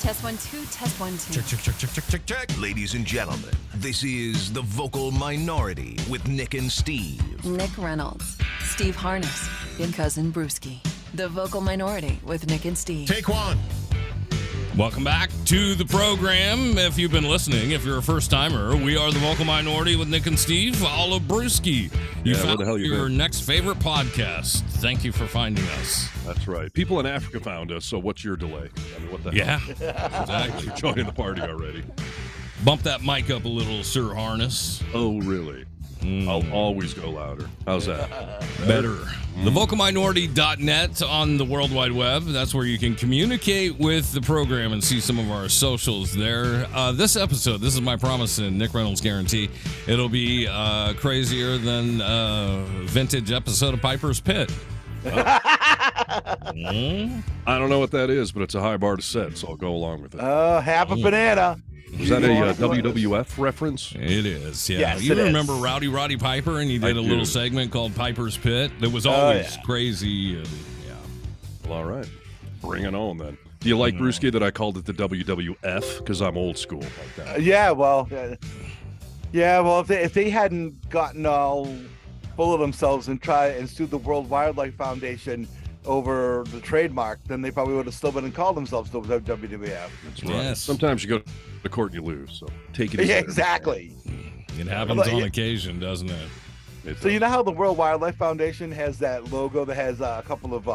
Test 1 2, test 1 2. Check. Ladies and gentlemen, this is The Vocal Minority with Nick and Steve. Nick Reynolds, Steve Harness, and Cousin Brewski. The Vocal Minority with Nick and Steve. Take one. Welcome back to the program. If you've been listening, if you're a first-timer, we are The Vocal Minority with Nick and Steve. All of Brewski. You found your next favorite podcast. Thank you for finding us. That's right. People in Africa found us, so what's your delay? I mean, what the hell? Yeah, exactly. You're joining the party already. Bump that mic up a little, Sir Harness. Oh, really? I'll always go louder. How's that? Better. TheVocalMinority.net on the World Wide Web. That's where you can communicate with the program and see some of our socials there. This episode, this is my promise and Nick Reynolds guarantee, it'll be crazier than a vintage episode of Piper's Pit. I don't know what that is, but it's a high bar to set, so I'll go along with it. Half a banana. Was that a WWF reference? It is, yeah. Yes, you it remember is. Roddy Piper, and he did a little segment called Piper's Pit that was always crazy. And, Well, all right. Bring it on, then. Do you like, Brewski, that I called it the WWF? Because I'm old school like that. If they hadn't gotten all full of themselves and try and sued the World Wildlife Foundation over the trademark, then they probably would have still been and called themselves the WWF. That's right. Yes. Sometimes you go to court and you lose, so take it easy. Yeah, exactly. It happens on occasion, doesn't it? So you know how the World Wildlife Foundation has that logo that has a couple of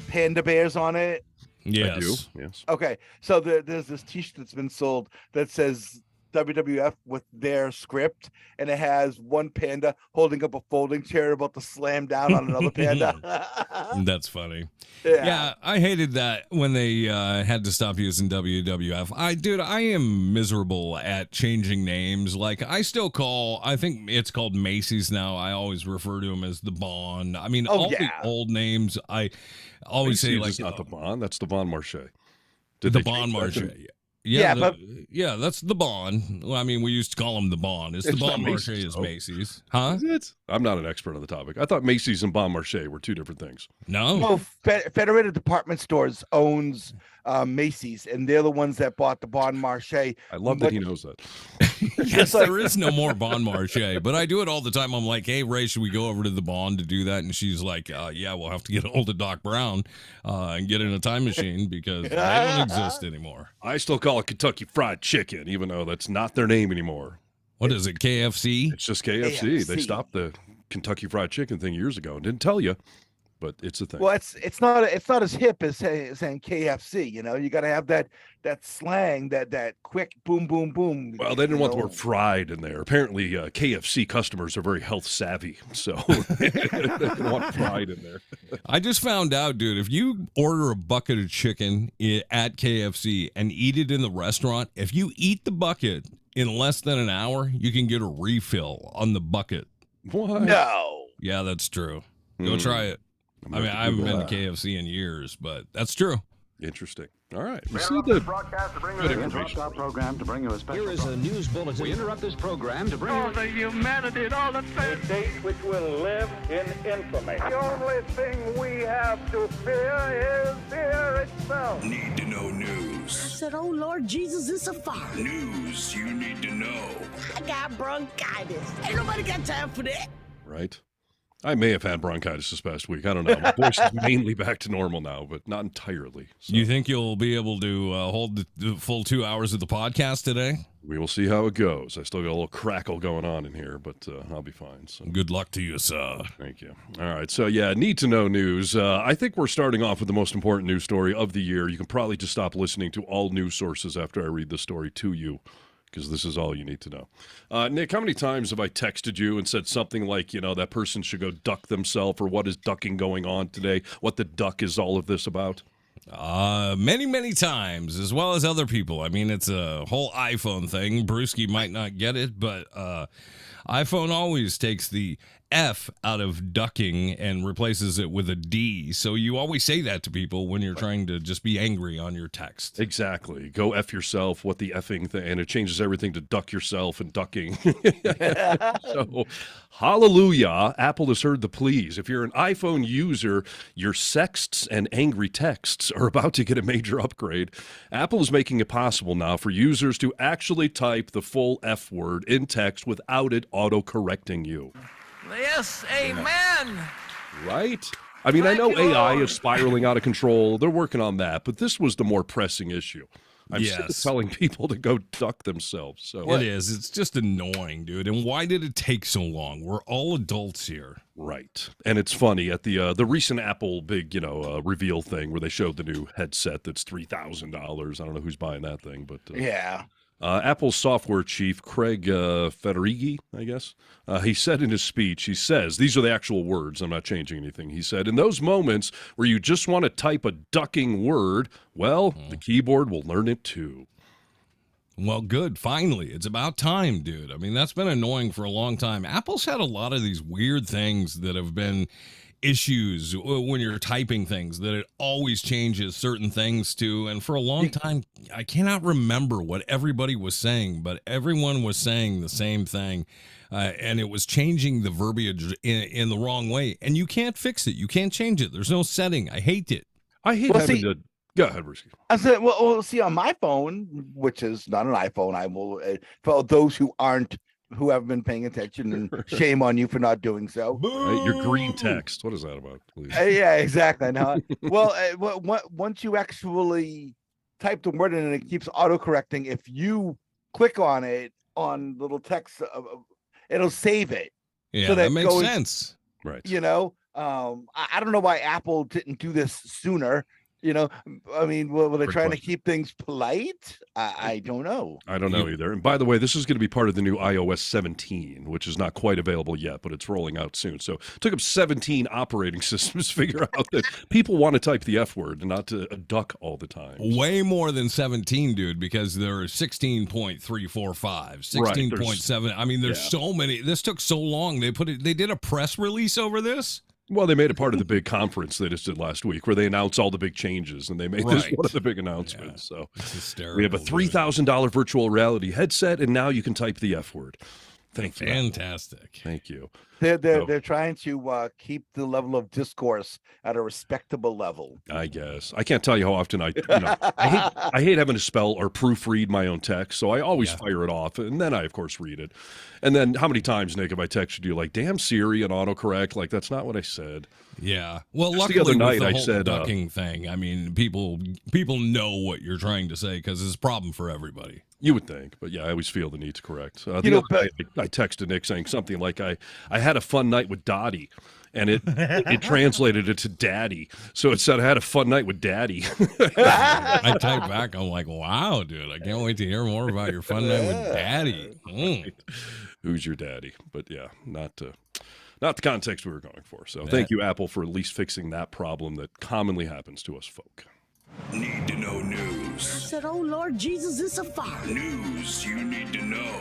panda bears on it? Yes. I do, yes. Okay, so there's this T-shirt that's been sold that says WWF with their script, and it has one panda holding up a folding chair about to slam down on another panda. That's funny. Yeah, I hated that when they had to stop using WWF. I am miserable at changing names. Like, I think it's called Macy's now. I always refer to them as the Bon. I mean, the old names, I always Macy's say, like, is not the Bon, that's the Bon Marché. The Bon Marché. That's the Bon. Well, I mean, we used to call them the Bon. It's the Bon Marché is Macy's. Huh? Is it? I'm not an expert on the topic. I thought Macy's and Bon Marché were two different things. No. Well, Federated Department Stores owns Macy's, and they're the ones that bought the Bon Marché. I love that he knows that. Yes, there is no more Bon Marché, but I do it all the time. I'm like, hey, Ray, should we go over to the Bon to do that? And she's like, yeah, we'll have to get a hold of Doc Brown and get in a time machine because they don't exist anymore. I still call it Kentucky Fried Chicken, even though that's not their name anymore. What is it, KFC? It's just KFC. They stopped the Kentucky Fried Chicken thing years ago and didn't tell you, but it's a thing. Well, it's not as hip as saying KFC. You know, you got to have that slang, that quick boom, boom, boom. Well, they didn't want the word fried in there. Apparently, KFC customers are very health savvy, so they didn't want fried in there. I just found out, dude, if you order a bucket of chicken at KFC and eat it in the restaurant, if you eat the bucket in less than an hour, you can get a refill on the bucket. What? No. Yeah, that's true. Go try it. I mean, I haven't been to KFC in years, but that's true. Interesting. All right. We see the good information. Our program to bring you a special. Here is a news bulletin. We interrupt this program to bring you the humanity and all the things. A date which will live in infamy. The only thing we have to fear is fear itself. Need to know news. I said, oh, Lord Jesus, it's a fire. News you need to know. I got bronchitis. Ain't nobody got time for that. Right. I may have had bronchitis this past week. I don't know. My voice is mainly back to normal now, but not entirely. So. You think you'll be able to hold the full 2 hours of the podcast today? We will see how it goes. I still got a little crackle going on in here, but I'll be fine. So. Good luck to you, sir. Thank you. All right. So, need to know news. I think we're starting off with the most important news story of the year. You can probably just stop listening to all news sources after I read the story to you, because this is all you need to know. Nick, how many times have I texted you and said something like, that person should go duck themselves, or what is ducking going on today? What the duck is all of this about? Many, many times, as well as other people. I mean, it's a whole iPhone thing. Brewski might not get it, but iPhone always takes the F out of ducking and replaces it with a D. So you always say that to people when you're trying to just be angry on your text. Exactly. Go F yourself. What the effing thing? And it changes everything to duck yourself and ducking. So, hallelujah. Apple has heard the pleas. If you're an iPhone user, your sexts and angry texts are about to get a major upgrade. Apple is making it possible now for users to actually type the full F word in text without it auto-correcting you. Yes, amen. Right? I mean, I know AI is spiraling out of control. They're working on that, but this was the more pressing issue. I'm sick of telling people to go duck themselves. So it is. It's just annoying, dude. And why did it take so long? We're all adults here. Right. And it's funny at the recent Apple big, reveal thing where they showed the new headset that's $3,000. I don't know who's buying that thing, but yeah. Apple's software chief, Craig Federighi, I guess, he said in his speech, he says, these are the actual words, I'm not changing anything. He said, in those moments where you just want to type a ducking word, well, the keyboard will learn it too. Well, good. Finally. It's about time, dude. I mean, that's been annoying for a long time. Apple's had a lot of these weird things that have been issues when you're typing things, that it always changes certain things to. And for a long time, I cannot remember what everybody was saying, but everyone was saying the same thing. And it was changing the verbiage in the wrong way. And you can't fix it. You can't change it. There's no setting. I hate it. I hate having to... Go ahead, Risky. I said, well, see, on my phone, which is not an iPhone, I will, for those who haven't been paying attention, and shame on you for not doing so. Right, your green text. What is that about, please? Yeah, exactly. I know. Well, once you actually type the word in and it keeps autocorrecting, if you click on it on little text, it'll save it. Yeah, so that makes sense. Right. I don't know why Apple didn't do this sooner. I mean, were they trying to keep things polite? I don't know. I don't know either. And by the way, this is going to be part of the new iOS 17, which is not quite available yet, but it's rolling out soon. So it took up 17 operating systems to figure out that people want to type the F word and not to duck all the time. Way more than 17, dude, because there are 16.345, 16.7. Right, I mean, there's so many. This took so long. They did a press release over this. Well, they made it part of the big conference they just did last week where they announced all the big changes, and they made this one of the big announcements. Yeah, so hysterical, we have a $3,000 virtual reality headset, and now you can type the F word. Thank you. Fantastic. Thank you. They're trying to keep the level of discourse at a respectable level. I guess. I can't tell you how often I hate having to spell or proofread my own text, so I always fire it off, and then I, of course, read it. And then how many times, Nick, have I texted you like, damn Siri and autocorrect? Like, that's not what I said. Yeah. Well, luckily the other night, with the I whole said, ducking thing, I mean, people know what you're trying to say because it's a problem for everybody. You would think, but yeah, I always feel the need to correct. The other day, I texted Nick saying something like, I had a fun night with Dottie, and it translated it to Daddy. So it said, I had a fun night with Daddy. I typed back, I'm like, wow, dude, I can't wait to hear more about your fun night with Daddy. Right. Who's your daddy? But yeah, not the context we were going for. So thank you, Apple, for at least fixing that problem that commonly happens to us folk. Need to know news. I said, oh, Lord Jesus, it's a fire. News you need to know.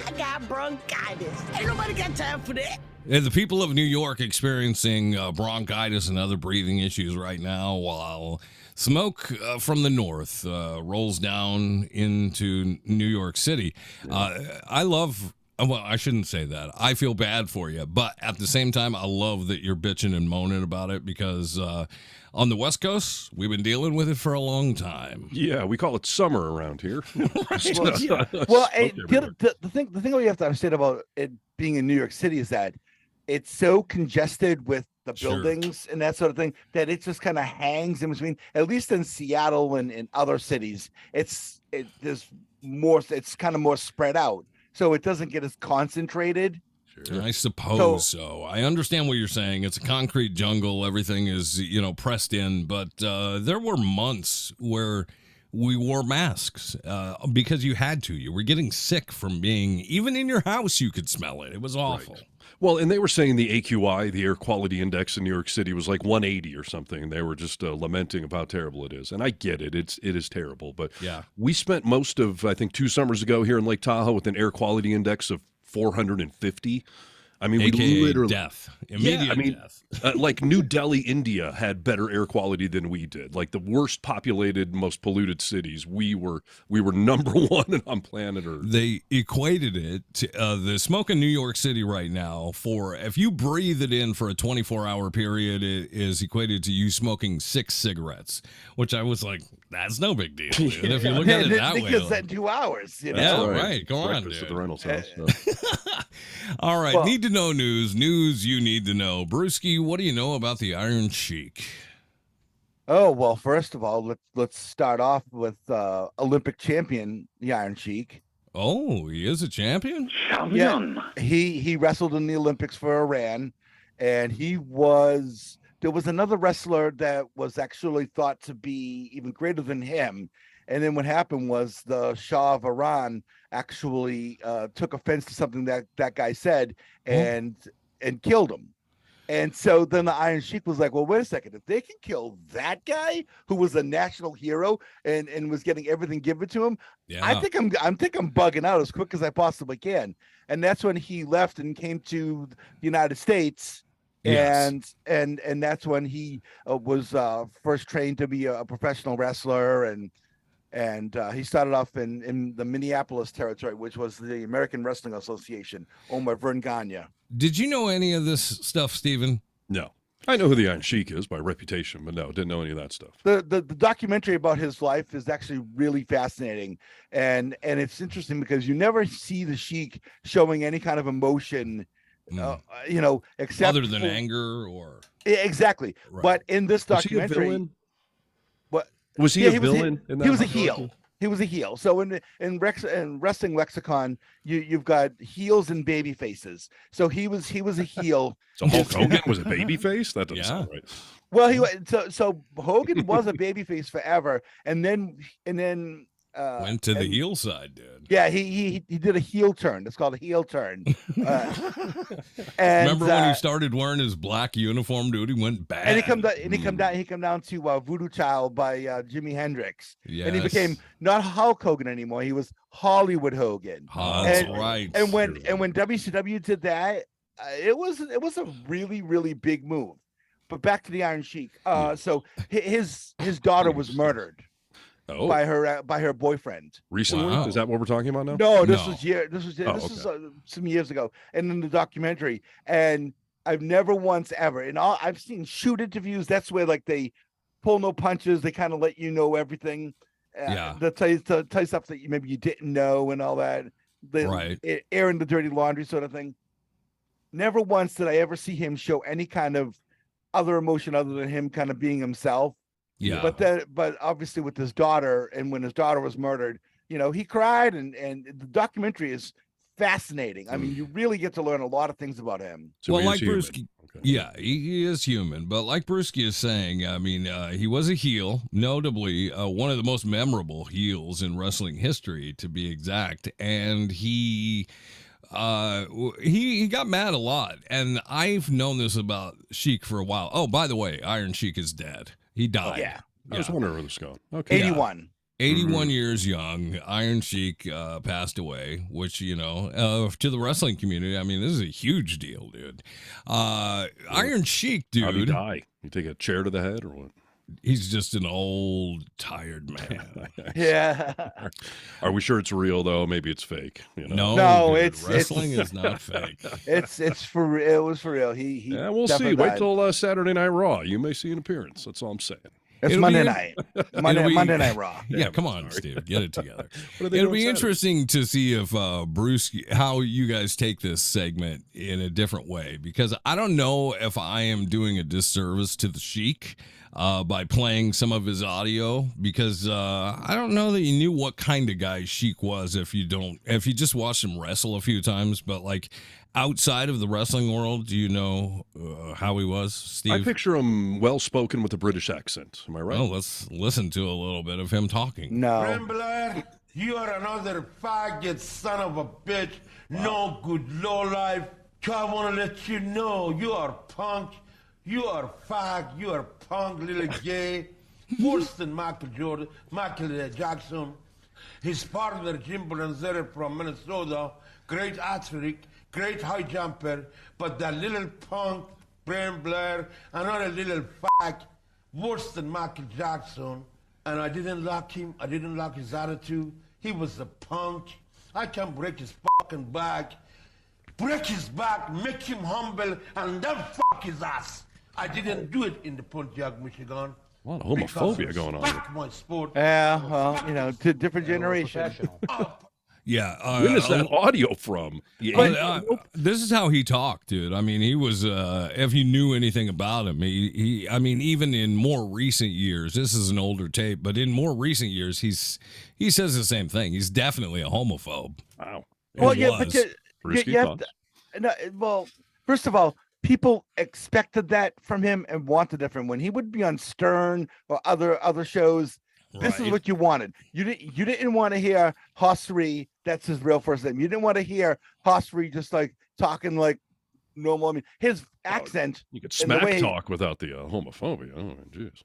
I got bronchitis. Ain't nobody got time for that. And the people of New York experiencing bronchitis and other breathing issues right now while smoke from the north rolls down into New York City. Well, I shouldn't say that. I feel bad for you. But at the same time, I love that you're bitching and moaning about it because on the West Coast, we've been dealing with it for a long time. Yeah, we call it summer around here. Well, the thing that you have to understand about it being in New York City is that it's so congested with the buildings and that sort of thing that it just kind of hangs in between. At least in Seattle and in other cities, there's more. It's kind of more spread out. So it doesn't get as concentrated. Sure. I suppose so. I understand what you're saying. It's a concrete jungle. Everything is, pressed in. But there were months where we wore masks because you had to. You were getting sick from being, even in your house, you could smell it. It was awful. Right. Well, and they were saying the AQI, the air quality index in New York City, was like 180 or something. They were just lamenting about how terrible it is. And I get it. It is terrible. But we spent most of, I think, 2 summers ago here in Lake Tahoe with an air quality index of 450. I mean, AKA we literally death, immediate death. Like New Delhi, India had better air quality than we did. Like the worst populated, most polluted cities, we were number one on planet Earth. They equated it to the smoke in New York City right now. For if you breathe it in for a 24-hour period, it is equated to you smoking 6 cigarettes. Which I was like, that's no big deal. Dude. If you look at it that way, because that 2 hours. You know? Yeah, right. Go on, dude. At the Reynolds house. All right, need to know news you need to know. Brewski, what do you know about the Iron Sheik? Oh, well, first of all, let's start off with Olympic champion, the Iron Sheik. Oh, he is a champion? Yeah, he wrestled in the Olympics for Iran, and there was another wrestler that was actually thought to be even greater than him. And then what happened was the Shah of Iran actually took offense to something that guy said and killed him. And so then the Iron Sheik was like, well, wait a second. If they can kill that guy who was a national hero and was getting everything given to him, I think I'm bugging out as quick as I possibly can. And that's when he left and came to the United States. Yes. And that's when he was first trained to be a professional wrestler, and he started off in the Minneapolis territory, which was the American Wrestling Association, owned by Vern Gagne. Did you know any of this stuff, Steven? No. I know who the Iron Sheik is by reputation, but no, didn't know any of that stuff. The documentary about his life is actually really fascinating, and it's interesting because you never see the Sheik showing any kind of emotion, except other than anger or exactly. Right. But in this documentary, was he a villain? He was a heel. He was a heel. So in wrestling lexicon, you've got heels and baby faces. So he was a heel. So Hulk Hogan was a baby face? That doesn't sound right. Well, so Hogan was a baby face forever, and then went to the heel side, dude. Yeah, he did a heel turn. It's called a heel turn. And remember when he started wearing his black uniform, dude? He went bad. And he come down to Voodoo Child by Jimi Hendrix. Yes. And he became not Hulk Hogan anymore. He was Hollywood Hogan. That's right. And when WCW did that, it was a really, really big move. But back to the Iron Sheik. So his daughter was murdered. Oh. By her boyfriend. Recently? Wow. Is that what we're talking about now? No, this was some years ago, and in the documentary. And I've never once ever, and I've seen shoot interviews. That's where like they pull no punches. They kind of let you know everything. They'll tell you stuff that maybe you didn't know and all that. Airing the dirty laundry sort of thing. Never once did I ever see him show any kind of other emotion other than him kind of being himself. Yeah. But obviously with his daughter, and when his daughter was murdered, he cried, and the documentary is fascinating. I mean, you really get to learn a lot of things about him. So well, like Brewski, he is human, but like Brewski is saying, I mean, he was a heel, notably one of the most memorable heels in wrestling history, to be exact, and he got mad a lot, and I've known this about Sheik for a while. Oh, by the way, Iron Sheik is dead. He died. Oh, yeah. I was wondering where this is going. Okay. 81. 81 years young. Iron Sheik passed away, which, to the wrestling community, I mean, this is a huge deal, dude. Iron Sheik, dude. How'd he die? You take a chair to the head or what? He's just an old, tired man. Yeah. Are we sure it's real, though? Maybe it's fake. No, dude, wrestling is not fake. It was for real. We'll see. Wait till Saturday Night Raw. You may see an appearance. That's all I'm saying. It's Monday night. Monday Night Raw. Yeah, come on, Steve. Get it together. It'll be interesting to see if how you guys take this segment in a different way, because I don't know if I am doing a disservice to the Sheik by playing some of his audio, because I don't know that you knew what kind of guy Sheik was if you just watched him wrestle a few times, but like outside of the wrestling world, do you know how he was, Steve? I picture him well-spoken with a British accent. Am I right? Well, let's listen to a little bit of him talking. No. Rambler, you are another faggot son of a bitch. No good lowlife. I want to let you know you are punk. You are fag. You are punk, little gay. Worse than Michael Jackson. His partner, Jim Brunzere from Minnesota, great athlete, great high jumper, but that little punk, Brian Blair, another little fuck, worse than Michael Jackson, and I didn't like him. I didn't like his attitude. He was a punk. I can break his fucking back, make him humble, and then fuck his ass. I didn't do it in the Pontiac, Michigan. A lot of homophobia going on here. My sport. Yeah, well, to different generation. Yeah. When is that audio from? This is how he talked, dude. I mean, he was, if you knew anything about him, I mean, even in more recent years, this is an older tape, but in more recent years, he says the same thing. He's definitely a homophobe. Wow. Well, yeah, but you have to, no, well, first of all, people expected that from him and wanted it from him. When he would be on Stern or other shows, this is what you wanted. You didn't want to hear Hossery, that's his real first name. You didn't want to hear Hossery just like talking like normal. I mean, his accent. You could smack talk without the homophobia. Oh, jeez.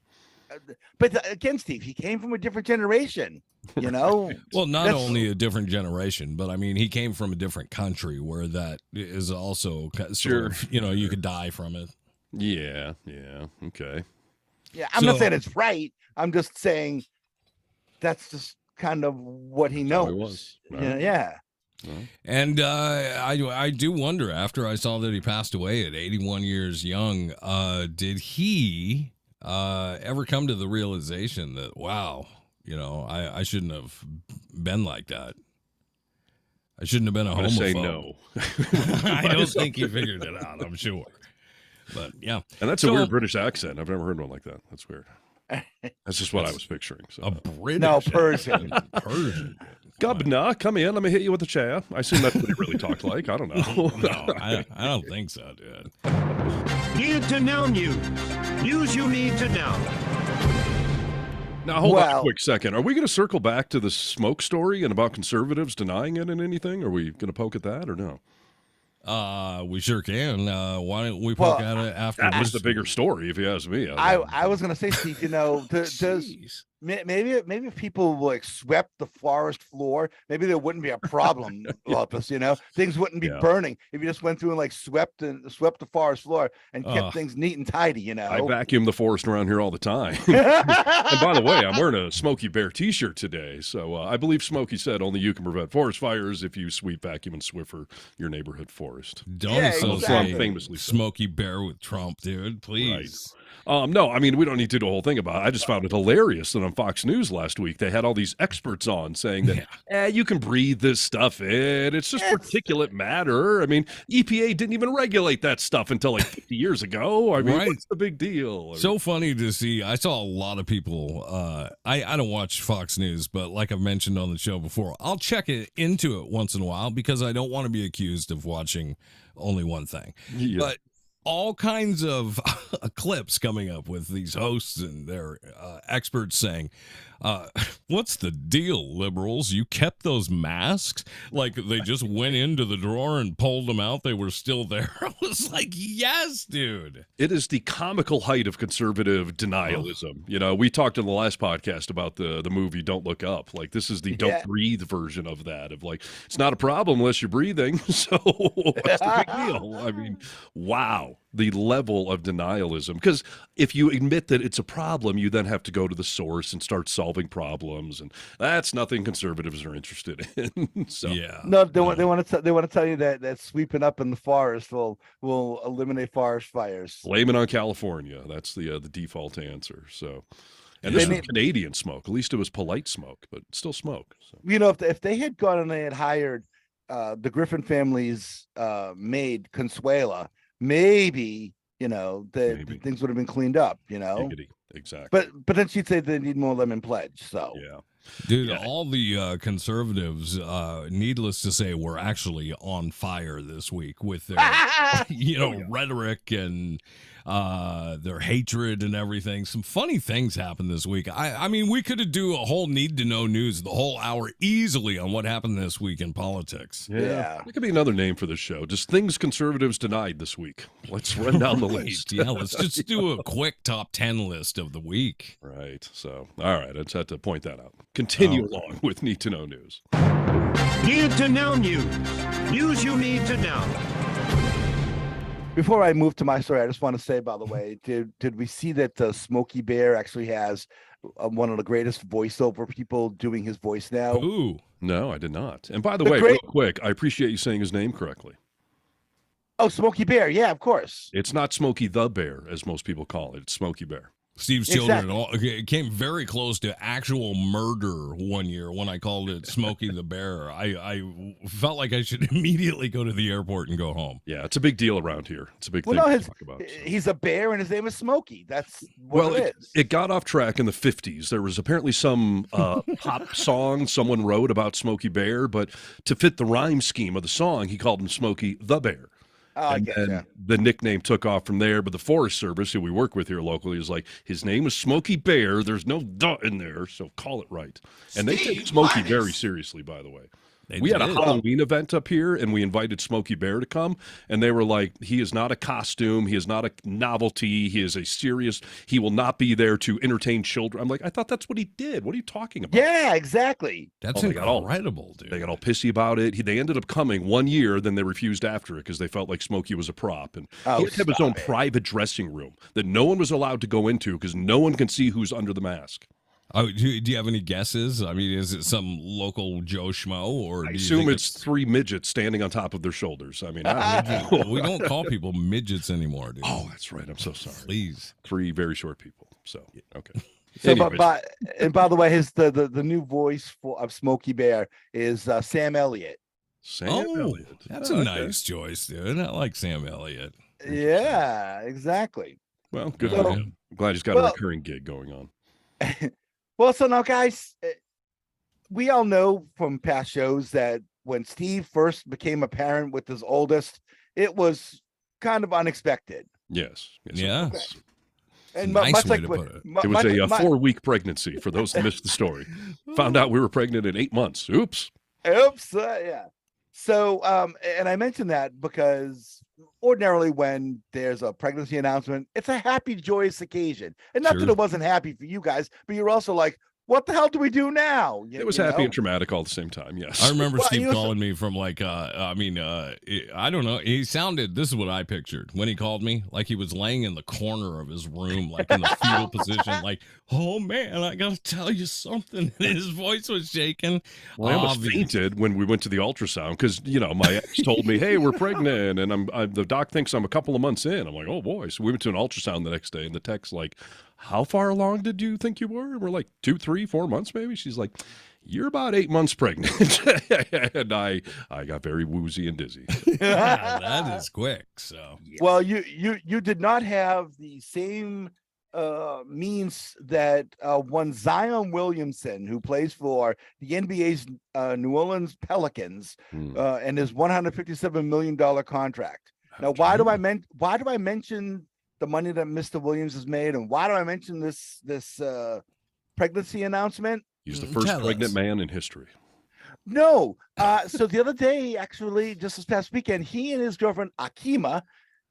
But again, Steve, he came from a different generation, you know? Well, not only a different generation, but I mean, he came from a different country where that is also sort of, you know, you could die from it. Yeah. Okay. Yeah, I'm not saying it's right. I'm just saying that's just kind of what he knows. Right. Yeah. And I do wonder, after I saw that he passed away at 81 years young, did he ever come to the realization that, wow, you know, I shouldn't have been like that. I shouldn't have been a homophobe. Say no. I don't think he figured it out, I'm sure. But yeah. And that's a weird British accent. I've never heard one like that. That's weird. That's just what I was picturing. So. A British? No, Persian. Persian. Governor, come in. Let me hit you with a chair. I assume that's what he really talked like. I don't know. No, I don't think so, dude. Need to know news. News you need to know. Now, hold on a quick second. Are we going to circle back to the smoke story and about conservatives denying it and anything? Are we going to poke at that or no? We sure can. Why don't we poke at it after? That's the bigger story, if you ask me. I was going to say, Steve, you know, maybe if people like swept the forest floor, maybe there wouldn't be a problem about this. You know, things wouldn't be burning if you just went through and like swept the forest floor and kept things neat and tidy. You know, I vacuum the forest around here all the time. And by the way, I'm wearing a Smokey Bear T-shirt today, so I believe Smokey said only you can prevent forest fires if you sweep, vacuum, and Swiffer your neighborhood forest. Don't associate famously Smokey Bear with Trump, dude. Please. Right. No, I mean, we don't need to do a whole thing about it. I just found it hilarious that on Fox News last week, they had all these experts on saying that, you can breathe this stuff in. It's just particulate matter. I mean, EPA didn't even regulate that stuff until like 50 years ago. I mean, what's the big deal? So funny to see. I saw a lot of people. I don't watch Fox News, but like I've mentioned on the show before, I'll check into it once in a while because I don't want to be accused of watching only one thing. Yeah. But all kinds of clips coming up with these hosts and their experts saying, what's the deal, liberals? You kept those masks? Like they just went into the drawer and pulled them out. They were still there. I was like, yes, dude. It is the comical height of conservative denialism. You know, we talked in the last podcast about the movie Don't Look Up. Like this is the Don't Breathe version of that. Of like, it's not a problem unless you're breathing. So what's the big deal? I mean, wow. The level of denialism. Because if you admit that it's a problem, you then have to go to the source and start solving problems, and that's nothing conservatives are interested in. So no, they want to tell you that sweeping up in the forest will eliminate forest fires. Blame it on California. That's the default answer. So, and this was Canadian smoke. At least it was polite smoke, but still smoke. So. You know, if they had gone and they had hired the Griffin family's maid Consuela, maybe, you know, things would have been cleaned up, you know. Exactly. But then she'd say they need more lemon pledge. So dude, all the conservatives, needless to say, were actually on fire this week with their rhetoric and their hatred and everything. Some funny things happened this week. I mean, we could do a whole need to know news the whole hour easily on what happened this week in politics. Yeah. That could be another name for the show. Just things conservatives denied this week. Let's run down the list. Yeah, let's just do a quick top 10 list of the week. Right. So, all right. I just had to point that out. Continue along with Need to Know News. Need to know news. News you need to know. Before I move to my story, I just want to say, by the way, did we see that Smokey Bear actually has one of the greatest voiceover people doing his voice now? Ooh. No, I did not. And by the way, real quick, I appreciate you saying his name correctly. Oh, Smokey Bear. Yeah, of course. It's not Smokey the Bear, as most people call it. It's Smokey Bear. Steve's children it came very close to actual murder one year when I called it Smokey the Bear. I felt like I should immediately go to the airport and go home. Yeah, it's a big deal around here. It's a big thing to talk about. So. He's a bear and his name is Smokey. That's what it is. It got off track in the 50s. There was apparently some pop song someone wrote about Smokey Bear, but to fit the rhyme scheme of the song, he called him Smokey the Bear. Oh, and then the nickname took off from there, but the Forest Service, who we work with here locally, is like, his name is Smokey Bear. There's no "the" in there, so call it right. And they take Smokey very seriously, by the way. We had a Halloween event up here, and we invited Smokey Bear to come, and they were like, he is not a costume, he is not a novelty, he is a serious, he will not be there to entertain children. I'm like, I thought that's what he did. What are you talking about? Yeah, exactly. That's incredible, dude. They got all pissy about it. They ended up coming one year, then they refused after it because they felt like Smokey was a prop. And he had to have his own private dressing room that no one was allowed to go into because no one can see who's under the mask. Oh, do you have any guesses? I mean, is it some local Joe Schmo, or I assume it's three midgets standing on top of their shoulders? I mean, I don't know. We don't call people midgets anymore, dude. Oh, that's right. I'm so sorry. Please, three very short people. So okay. So, and by the way, the new voice of Smokey Bear is Sam Elliott. Sam Elliott. That's a nice choice, dude. I like Sam Elliott. Yeah, exactly. Well, good for him. I'm glad he's got a recurring gig going on. Well, so now, guys, we all know from past shows that when Steve first became a parent with his oldest, it was kind of unexpected. Yes. Yeah. Okay. And nice much way like to put it. It was a 4-week pregnancy for those that missed the story. Found out we were pregnant in 8 months. Oops. Yeah. So, and I mentioned that because ordinarily when there's a pregnancy announcement, it's a happy, joyous occasion. And not that it wasn't happy for you guys, but you're also like, what the hell do we do now? It was happy and traumatic all at the same time, yes. I remember Steve calling me from like, I don't know. He sounded, this is what I pictured when he called me, like he was laying in the corner of his room, like in the fetal position, like, oh man, I got to tell you something. And his voice was shaking. Well, I almost fainted when we went to the ultrasound because, my ex told me, hey, we're pregnant. And the doc thinks I'm a couple of months in. I'm like, oh boy. So we went to an ultrasound the next day and the tech's like, how far along did you think you were? And we're like 2, 3, 4 months maybe. She's like, you're about 8 months pregnant. And I got very woozy and dizzy. That is quick. So well, you did not have the same means that one Zion Williamson, who plays for the NBA's New Orleans Pelicans, and his $157 million contract. Now, why do I mention the money that Mr. Williams has made, and why do I mention this pregnancy announcement? He's the first pregnant man in history. No. So the other day, actually, just this past weekend, he and his girlfriend Akima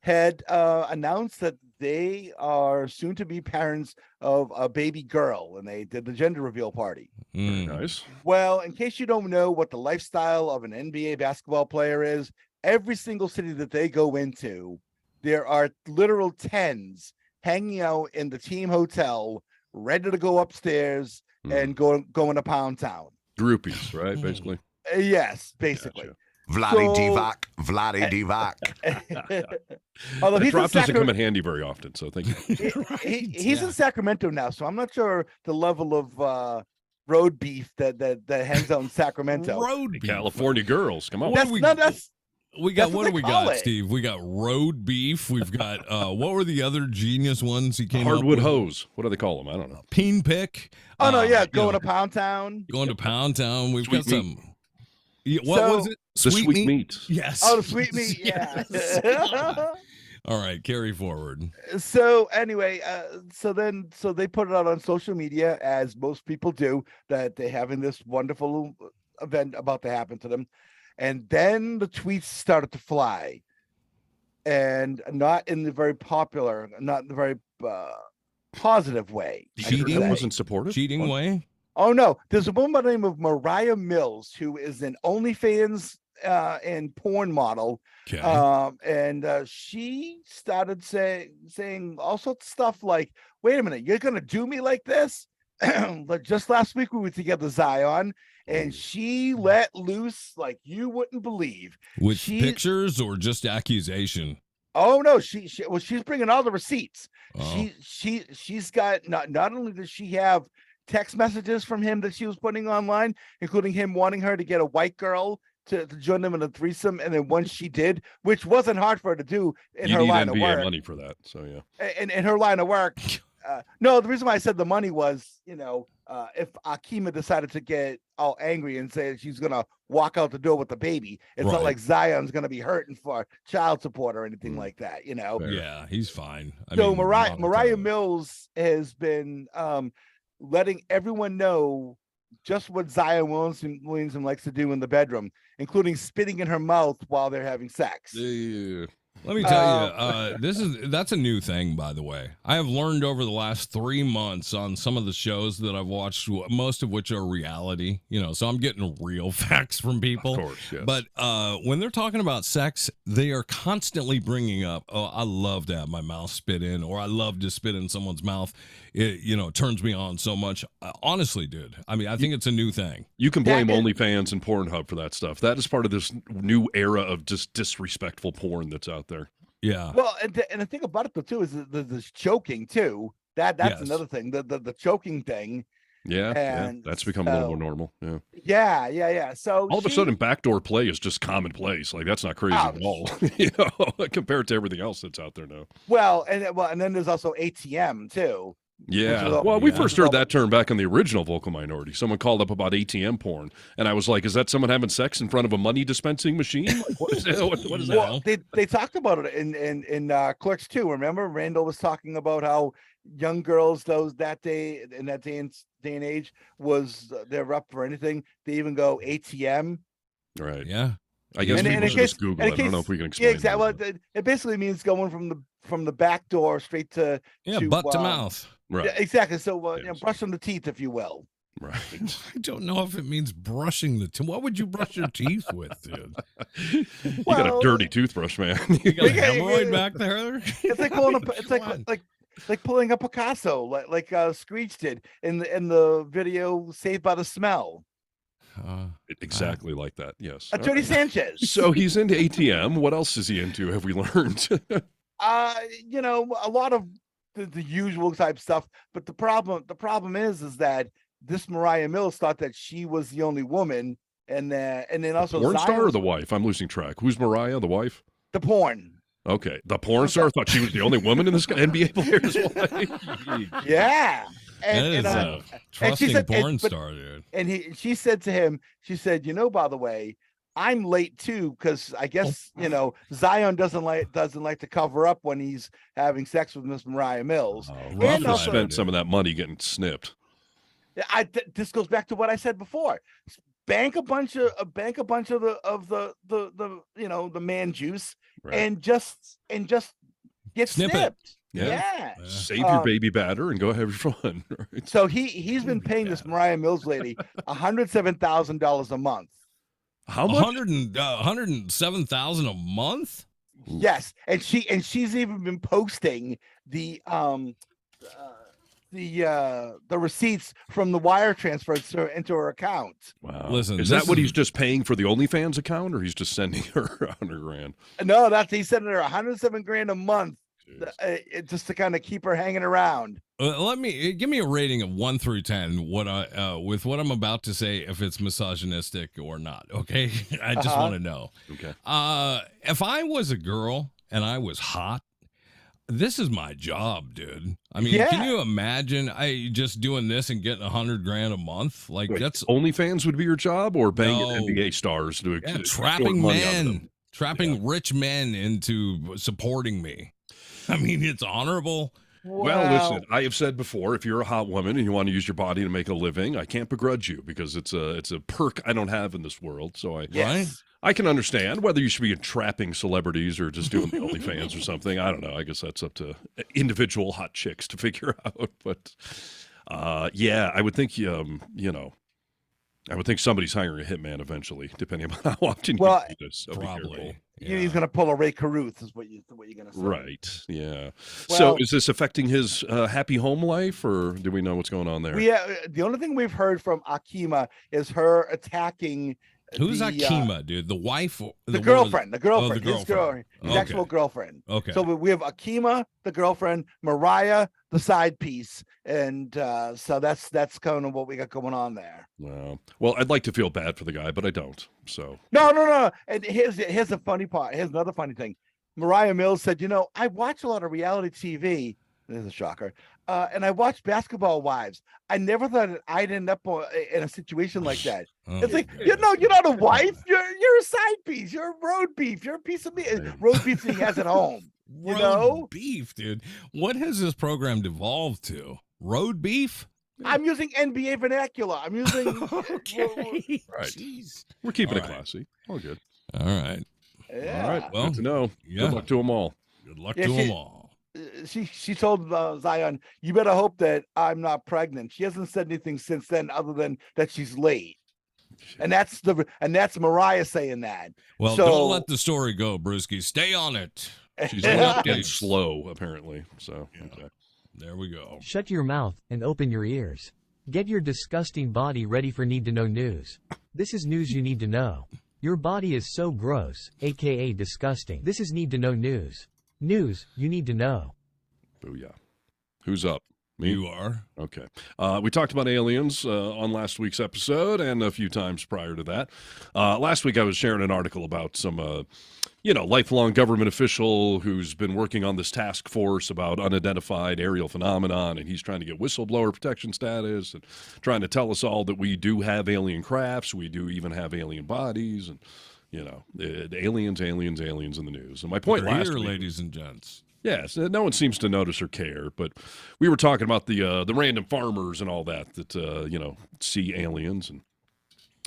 had announced that they are soon to be parents of a baby girl, and they did the gender reveal party. Very nice. Well, in case you don't know what the lifestyle of an NBA basketball player is, every single city that they go into, there are literal tens hanging out in the team hotel, ready to go upstairs and go into Pound Town. Groupies, right? Basically. Yes, basically. Gotcha. Vladdy Divac. Although that drop doesn't come in handy very often, so thank you. He's in Sacramento now, so I'm not sure the level of road beef that hangs out in Sacramento. Road beef. California girls, come on. What do we got, Steve? We got road beef. We've got what were the other genius ones he came Hardwood up with? hose. What do they call them? I don't know. Peen pick. Oh no, yeah, going to Pound Town. Going to Pound Town. We've got some. What was it? The sweet meat. Yes. Oh, the sweet meat. Yeah. All right, carry forward. So anyway, so they put it out on social media, as most people do, that they're having this wonderful event about to happen to them. And then the tweets started to fly, and not in the very positive way. Cheating wasn't supportive. Cheating way. Oh no, there's a woman by the name of Mariah Mills who is an OnlyFans and porn model. Okay. And she started saying all sorts of stuff like, "Wait a minute, you're gonna do me like this?" But just last week we were together, Zion, and she let loose like you wouldn't believe. With pictures or just accusation? Oh no, she's bringing all the receipts. Oh. She's got not only does she have text messages from him that she was putting online, including him wanting her to get a white girl to join them in a threesome, and then once she did, which wasn't hard for her to do in her line of work. money for that, so yeah. In her line of work. No, the reason why I said the money was, if Akima decided to get all angry and say she's gonna walk out the door with the baby, it's not like Zion's gonna be hurting for child support or anything like that, Yeah, he's fine. So Mariah Mills has been letting everyone know just what Zion Williamson likes to do in the bedroom, including spitting in her mouth while they're having sex. Let me tell you, that's a new thing, by the way. I have learned over the last 3 months on some of the shows that I've watched, most of which are reality, so I'm getting real facts from people. Of course, yes. But when they're talking about sex, they are constantly bringing up, "Oh, I love to have my mouth spit in," or "I love to spit in someone's mouth. It turns me on so much." Honestly, dude, I mean, I think it's a new thing. You can blame OnlyFans and Pornhub for that stuff. That is part of this new era of just disrespectful porn that's out there. Yeah. Well, and the thing about it though too is the choking too. That's another thing. The choking thing. Yeah, that's become a little more normal. Yeah. So all of a sudden, backdoor play is just commonplace. Like that's not crazy at all, compared to everything else that's out there now. Well, and then there's also ATM too. Yeah. Well, we first heard that term back in the original Vocal Minority. Someone called up about ATM porn, and I was like, "Is that someone having sex in front of a money dispensing machine? Like, what is that? What is that?" Well, they talked about it in Clerks 2. Remember, Randall was talking about how young girls that day and age was they're up for anything. They even go ATM. Right. Yeah. I guess people should just Google it. I don't know if we can explain. Yeah, exactly. Well, it basically means going from the back door straight to butt to mouth. Right. Yeah, exactly. So brushing the teeth, if you will. Right. I don't know if it means brushing the teeth. What would you brush your teeth with, dude? You got a dirty toothbrush, man. You got a hemorrhoid back there. It's like pulling like pulling a Picasso, like Screech did in the video Saved by the Smell. Exactly like that. Yes. Attorney Sanchez. So he's into ATM. What else is he into? Have we learned? A lot of the usual type stuff. But the problem is that this Mariah Mills thought that she was the only woman, and then also porn star or the wife? I'm losing track. Who's Mariah? The wife? The porn. Okay, the porn star thought she was the only woman in this NBA player's life. Yeah. And trusting porn star, dude. And she said to him, by the way, I'm late too, because I guess Zion doesn't like to cover up when he's having sex with Miss Mariah Mills. And also spent some of that money getting snipped. This goes back to what I said before. Bank a bunch of the man juice, right, and just get snipped. Yeah. Save your baby batter and go have your fun. Right? So he's been paying this Mariah Mills lady $107,000 a month. How much? $107,000 a month? Yes, and she's even been posting the receipts from the wire transfers into her account. Wow. Listen, is that what he's just paying for the OnlyFans account, or he's just sending her $100,000? No, he's sending her $107,000 a month, just to kind of keep her hanging around. Give me a rating of 1 through 10. With what I'm about to say, if it's misogynistic or not. Okay, I just want to know. Okay. If I was a girl and I was hot, this is my job, dude. I mean, Can you imagine just doing this and getting $100,000 a month? Like, wait, that's OnlyFans would be your job, or banging NBA stars to trapping men, rich men into supporting me. I mean, it's honorable. Well, listen, I have said before, if you're a hot woman and you want to use your body to make a living, I can't begrudge you, because it's a perk I don't have in this world. So I can understand whether you should be trapping celebrities or just doing the OnlyFans or something. I don't know. I guess that's up to individual hot chicks to figure out. But Yeah, I would think, I would think somebody's hiring a hitman eventually, depending on how often you do this. So probably. Yeah. He's going to pull a Ray Caruth, is what you're going to say. Right. Yeah. Well, so is this affecting his happy home life, or do we know what's going on there? The only thing we've heard from Akima is her attacking. Who's Akima, dude? The wife? The girlfriend. The girlfriend. Oh, the girlfriend. His actual girlfriend. Okay. So we have Akima, the girlfriend, Mariah, the side piece, and so that's kind of what we got going on there. Wow. Well, I'd like to feel bad for the guy, but I don't. So no. And here's the funny part. Here's another funny thing. Mariah Mills said, I watch a lot of reality TV. This is a shocker. And I watched Basketball Wives. I never thought I'd end up in a situation like that. It's like, you're not a wife. You're a side piece. You're a road beef. You're a piece of meat. Road beef that he has at home. Road beef, dude. What has this program devolved to? Road beef? I'm using NBA vernacular. I'm using. Okay. Right. Jeez. We're keeping it classy. All good. All right. Yeah. All right. Well, good to know. yeah. Good luck to them all. Good luck to them all. She told Zion, you better hope that I'm not pregnant. She hasn't said anything since then other than that she's late. And that's Mariah saying that. Well, so, don't let the story go, Brewski. Stay on it. She's getting slow, apparently. So okay. There we go. Shut your mouth and open your ears. Get your disgusting body ready for Need to Know News. This is news you need to know. Your body is so gross, aka disgusting. This is Need to Know News. News you need to know. Booyah. Who's up? Me? You are. Okay. We talked about aliens on last week's episode and a few times prior to that. Last week I was sharing an article about some, lifelong government official who's been working on this task force about unidentified aerial phenomenon, and he's trying to get whistleblower protection status and trying to tell us all that we do have alien crafts, we do even have alien bodies, and aliens in the news. And my point last week, ladies and gents. Yes, no one seems to notice or care, but we were talking about the random farmers and all that see aliens, and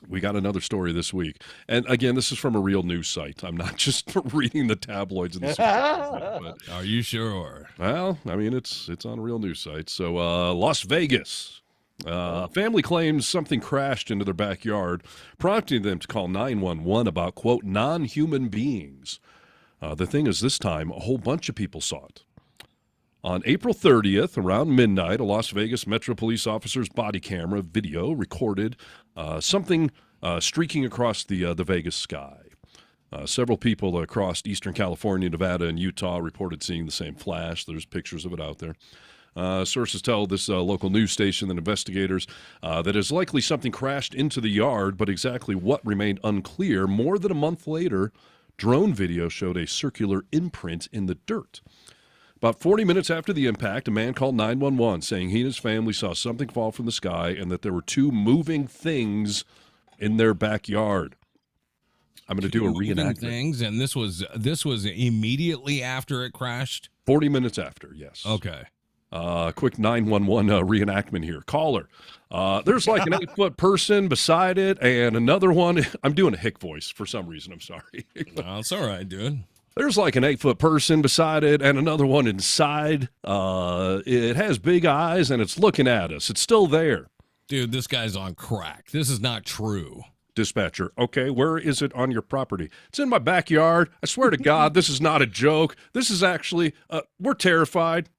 we got another story this week. And again, this is from a real news site. I'm not just reading the tabloids in the but, are you sure? Well, I mean, it's on a real news site. So, Las Vegas. A family claims something crashed into their backyard, prompting them to call 911 about, quote, non-human beings. The thing is, this time, a whole bunch of people saw it. On April 30th, around midnight, a Las Vegas Metro Police officer's body camera video recorded something streaking across the Vegas sky. Several people across eastern California, Nevada, and Utah reported seeing the same flash. There's pictures of it out there. Sources tell this local news station that investigators that it's likely something crashed into the yard, but exactly what remained unclear. More than a month later, drone video showed a circular imprint in the dirt. About 40 minutes after the impact, a man called 911 saying he and his family saw something fall from the sky and that there were two moving things in their backyard. I'm going to do a reenactment. Things, and this was immediately after it crashed? 40 minutes after, yes. Okay. Quick 911 reenactment here. Caller, there's like an 8-foot person beside it and another one. I'm doing a hick voice for some reason. I'm sorry. No, it's all right, dude. There's like an 8-foot person beside it and another one inside. It has big eyes and it's looking at us. It's still there. Dude, this guy's on crack. This is not true. Dispatcher, okay, where is it on your property? It's in my backyard. I swear to God, this is not a joke. This is actually, we're terrified.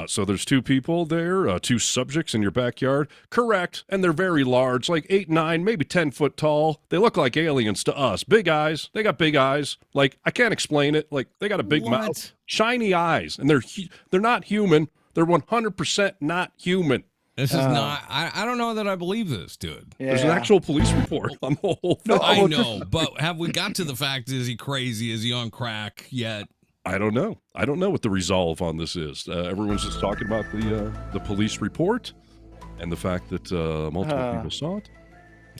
So there's two people there, two subjects in your backyard. Correct, and they're very large, like 8, 9, maybe 10 foot tall. They look like aliens to us. Big eyes. They got big eyes. Like, I can't explain it. Like, they got a big mouth. Shiny eyes. And they're not human. They're 100% not human. This is not, I don't know that I believe this, dude. Yeah. There's an actual police report on the whole thing. No, I know, but have we got to the fact, is he crazy? Is he on crack yet? I don't know. I don't know what the resolve on this is. Everyone's just talking about the police report and the fact that multiple people saw it.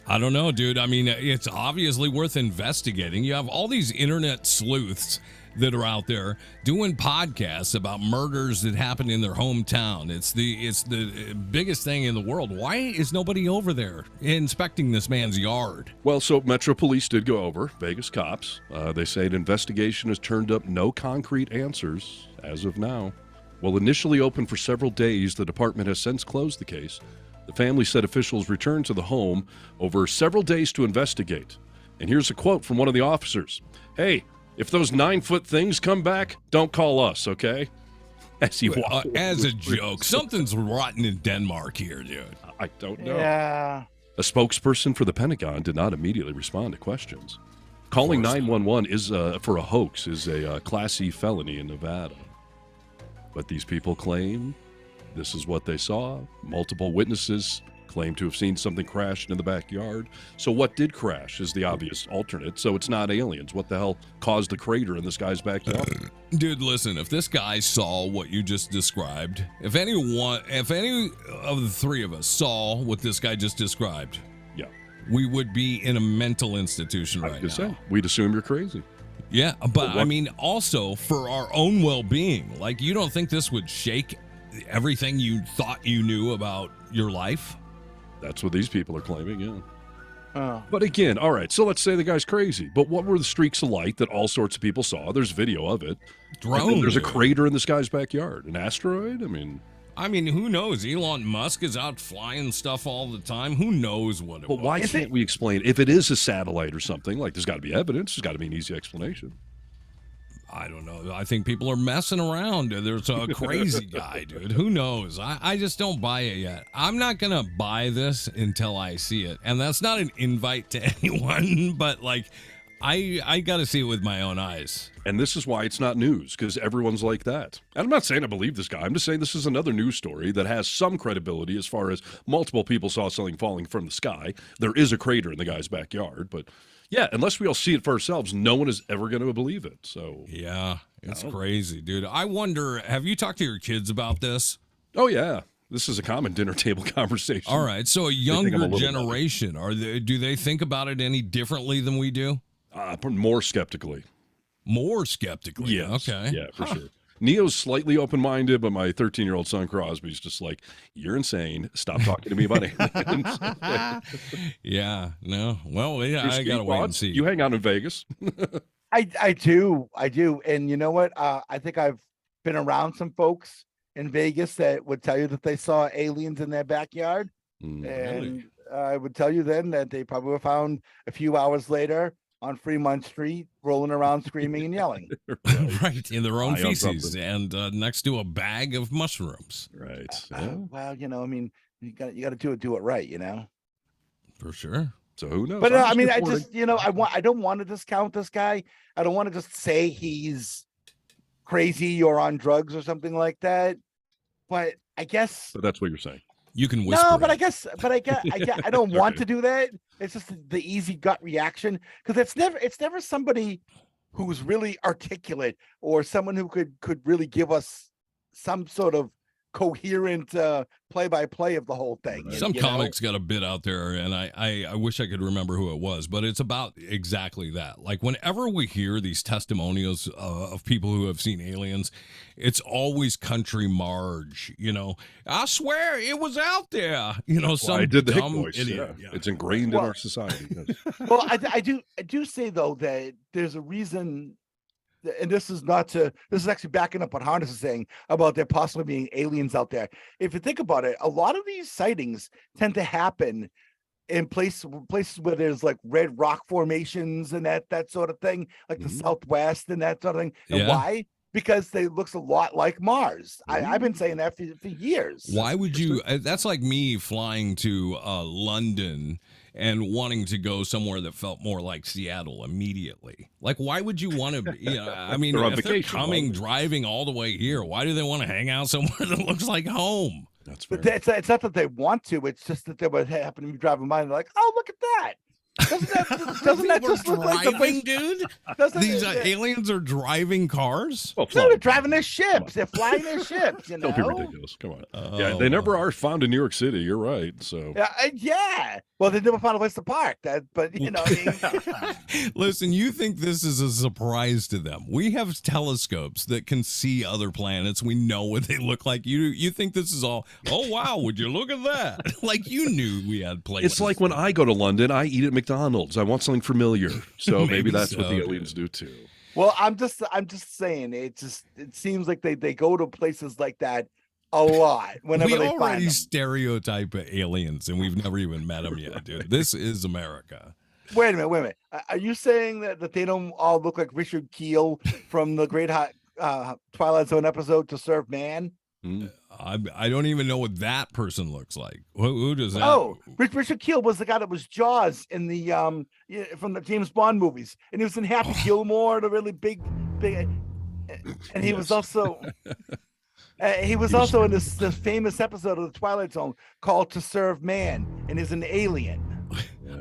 I don't know, dude. I mean, it's obviously worth investigating. You have all these internet sleuths that are out there doing podcasts about murders that happened in their hometown. It's the biggest thing in the world. Why is nobody over there inspecting this man's yard? Well, so Metro Police did go over, Vegas cops. They say an investigation has turned up no concrete answers as of now. While initially open for several days, the department has since closed the case. The family said officials returned to the home over several days to investigate. And here's a quote from one of the officers. "Hey, if those 9-foot things come back, don't call us, okay?" As a joke. Something's rotten in Denmark here, dude. I don't know. Yeah. A spokesperson for the Pentagon did not immediately respond to questions. Calling 911 is for a hoax is a Class C felony in Nevada. But these people claim this is what they saw. Multiple witnesses claim to have seen something crash in the backyard. So what did crash is the obvious alternate. So it's not aliens. What the hell caused the crater in this guy's backyard? Dude, listen, if this guy saw what you just described, if any of the three of us saw what this guy just described, yeah, we would be in a mental institution right now. We'd assume you're crazy. Yeah, but I mean, also for our own well-being. Like, you don't think this would shake everything you thought you knew about your life? That's what these people are claiming, yeah. But again, all right, so let's say the guy's crazy. But what were the streaks of light that all sorts of people saw? There's video of it. Drone. There's a crater in this guy's backyard. An asteroid? I mean, who knows? Elon Musk is out flying stuff all the time. Who knows what it was? But why can't we explain? If it is a satellite or something, like there's got to be evidence. There's got to be an easy explanation. I don't know. I think people are messing around. There's a crazy guy, dude. Who knows? I just don't buy it yet. I'm not going to buy this until I see it. And that's not an invite to anyone, but like, I got to see it with my own eyes. And this is why it's not news, because everyone's like that. And I'm not saying I believe this guy. I'm just saying this is another news story that has some credibility as far as multiple people saw something falling from the sky. There is a crater in the guy's backyard, but yeah, unless we all see it for ourselves, no one is ever going to believe it. So yeah, it's crazy, dude. I wonder, have you talked to your kids about this? Oh, yeah. This is a common dinner table conversation. All right. So a younger generation, do they think about it any differently than we do? More skeptically. More skeptically? Yes. Okay. Yeah, for sure. Neo's slightly open-minded, but my 13-year-old son Crosby's just like, "You're insane. Stop talking to me about aliens." Yeah, no. Well, yeah, I gotta wait and see. You hang out in Vegas. I do. And you know what? I think I've been around some folks in Vegas that would tell you that they saw aliens in their backyard. And I would tell you then that they probably were found a few hours later on Fremont Street, rolling around, screaming and yelling. Right, in their own feces and next to a bag of mushrooms. Right. Well, you know, I mean, you got to do it right, you know. For sure. So who knows? But I mean, I just, you know, I don't want to discount this guy. I don't want to just say he's crazy or on drugs or something like that. But I guess. So that's what you're saying. You can whisper. No, but I don't want to do that. It's just the easy gut reaction, because it's never somebody who's really articulate or someone who could really give us some sort of coherent play-by-play of the whole thing. Some comics got a bit out there, and I wish I could remember who it was, but it's about exactly that. Like, whenever we hear these testimonials of people who have seen aliens, it's always Country Marge, you know. "I swear it was out there," you know. Some I did the dumb hick voice. idiot. Yeah. It's ingrained in our society. Well, I do say though that there's a reason. And this is actually backing up what Harness is saying about there possibly being aliens out there. If you think about it, a lot of these sightings tend to happen in places where there's like red rock formations and that sort of thing, like the Southwest and that sort of thing. And why? Because they looks a lot like Mars. I've been saying that for years. Why would you? That's like me flying to London and wanting to go somewhere that felt more like Seattle immediately. Like, why would you want to? You know, I mean, if they're coming, driving all the way here, why do they want to hang out somewhere that looks like home? That's but it's not that they want to. It's just that they would happen to be driving by and they're like, "Oh, look at that." Doesn't that just look like the place, dude? These aliens are driving cars? Well, no, they're driving their ships. They're flying their ships. You know? Don't be ridiculous. Come on. Yeah, they never are found in New York City. You're right. So yeah. Well, they never found a place to park. But you know. I mean... Listen, you think this is a surprise to them? We have telescopes that can see other planets. We know what they look like. You think this is all? Oh wow! Would you look at that? Like, you knew we had places. It's like when I go to London, I eat at McDonald's. I want something familiar. So maybe that's what the aliens do too. Well, I'm just saying it seems like they go to places like that a lot whenever they find them. We already stereotype aliens, and we've never even met them yet, dude. This is America. Wait a minute. Are you saying that they don't all look like Richard Keel from the Great Twilight Zone episode To Serve Man? I don't even know what that person looks like. Who does that? Oh, Richard Keel was the guy that was Jaws in the from the James Bond movies, and he was in Happy Gilmore, the really big, and he was also in this famous episode of the Twilight Zone called To Serve Man, and is an alien.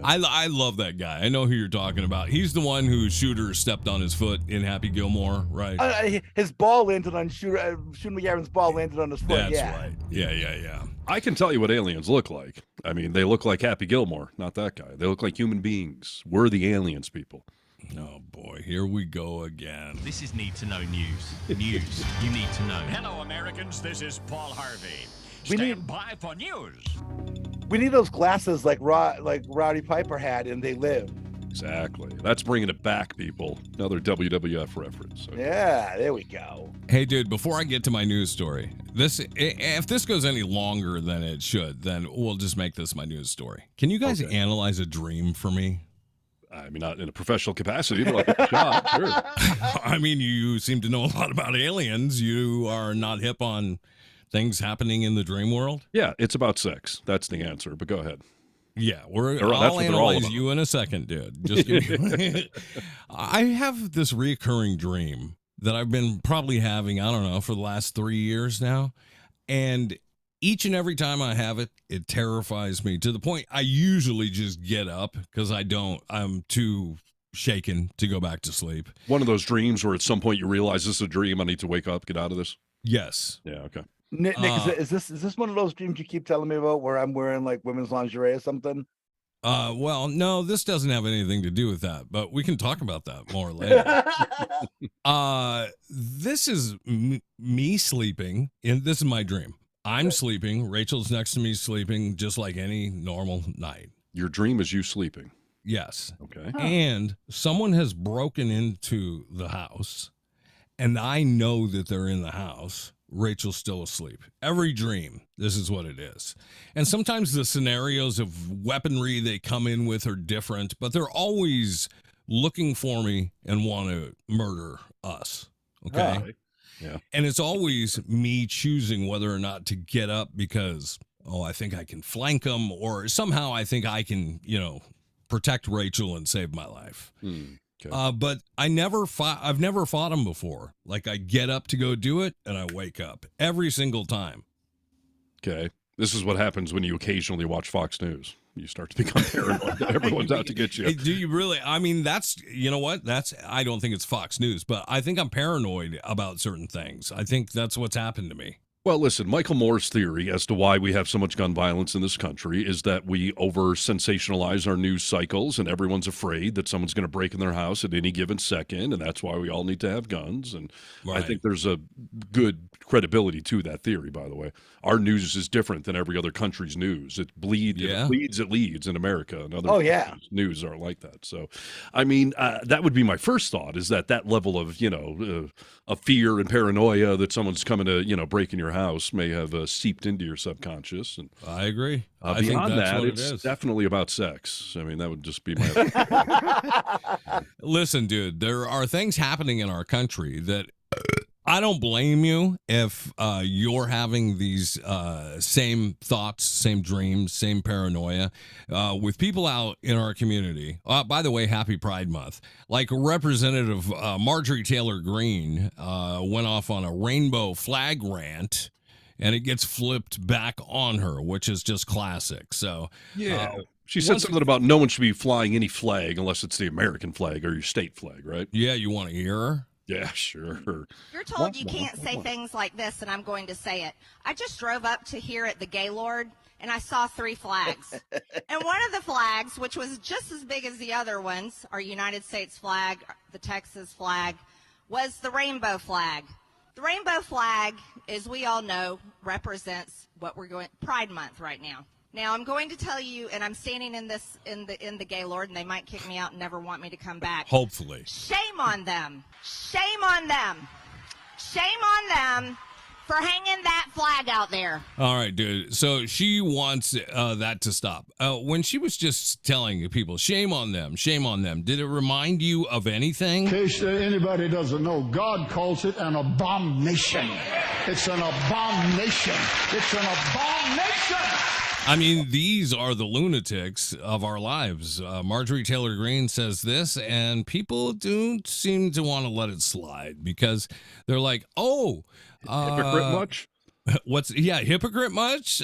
I love that guy. I know who you're talking about. He's the one who Shooter stepped on his foot in Happy Gilmore, right? His ball landed on Shooter McGavin's ball landed on his foot. That's right. Yeah. I can tell you what aliens look like. I mean, they look like Happy Gilmore, not that guy. They look like human beings. We're the aliens, people. Oh, boy. Here we go again. This is Need to Know News. News you need to know. Hello, Americans. This is Paul Harvey. Stand by for news. We need those glasses like Roddy Piper had in They Live. Exactly. That's bringing it back, people. Another WWF reference. Okay. Yeah, there we go. Hey, dude, before I get to my news story, if this goes any longer than it should, then we'll just make this my news story. Can you guys analyze a dream for me? I mean, not in a professional capacity, but like a job, sure. I mean, you seem to know a lot about aliens. You are not hip on things happening in the dream world? Yeah, it's about sex. That's the answer, but go ahead. Yeah, I'll analyze you in a second, dude. Just give me I have this reoccurring dream that I've been probably having, I don't know, for the last 3 years now. And each and every time I have it, it terrifies me to the point I usually just get up because I'm too shaken to go back to sleep. One of those dreams where at some point you realize this is a dream, I need to wake up, get out of this? Yes. Yeah, okay. Nick, is this one of those dreams you keep telling me about where I'm wearing like women's lingerie or something? Well, no, this doesn't have anything to do with that, but we can talk about that more later. This is me sleeping, and this is my dream. I'm sleeping. Rachel's next to me sleeping, just like any normal night. Your dream is you sleeping? Yes. Okay. And someone has broken into the house, and I know that they're in the house. Rachel's still asleep. Every dream, this is what it is. And sometimes the scenarios of weaponry they come in with are different, but they're always looking for me and want to murder us. Okay? Yeah. And it's always me choosing whether or not to get up because, I think I can flank them, or somehow I think I can, protect Rachel and save my life. Okay. But I've never fought them before. Like, I get up to go do it, and I wake up every single time. Okay. This is what happens when you occasionally watch Fox News. You start to become paranoid. Everyone's out to get you. Do you really? I mean, you know what? I don't think it's Fox News, but I think I'm paranoid about certain things. I think that's what's happened to me. Well, listen, Michael Moore's theory as to why we have so much gun violence in this country is that we over-sensationalize our news cycles, and everyone's afraid that someone's going to break in their house at any given second, and that's why we all need to have guns. And I think there's a good credibility to that theory, by the way. Our news is different than every other country's news. It bleeds, it leads in America, and other news aren't like that. So, I mean, that would be my first thought, is that level of, of fear and paranoia that someone's coming to, break in your house may have seeped into your subconscious. And I agree. I beyond think that's that, what it's definitely about sex. I mean, that would just be my. Listen, dude, there are things happening in our country that I don't blame you if you're having these same thoughts, same dreams, same paranoia with people out in our community. By the way, happy Pride Month. Like Representative Marjorie Taylor Greene went off on a rainbow flag rant, and it gets flipped back on her, which is just classic. So she said something about no one should be flying any flag unless it's the American flag or your state flag, right? Yeah, you want to hear her? Yeah, sure. You're told you can't say things like this, and I'm going to say it. I just drove up to here at the Gaylord, and I saw 3 flags. And one of the flags, which was just as big as the other ones, our United States flag, the Texas flag, was the rainbow flag. The rainbow flag, as we all know, represents what we're going Pride Month right now. Now I'm going to tell you, and I'm standing in the Gaylord, and they might kick me out and never want me to come back. Hopefully. Shame on them. Shame on them. Shame on them for hanging that flag out there. All right, dude. So she wants that to stop. When she was just telling people, shame on them, did it remind you of anything? In case anybody doesn't know, God calls it an abomination. It's an abomination. It's an abomination. I mean, these are the lunatics of our lives. Marjorie Taylor Greene says this, and people don't seem to want to let it slide because they're like, oh. Hypocrite much? Hypocrite much?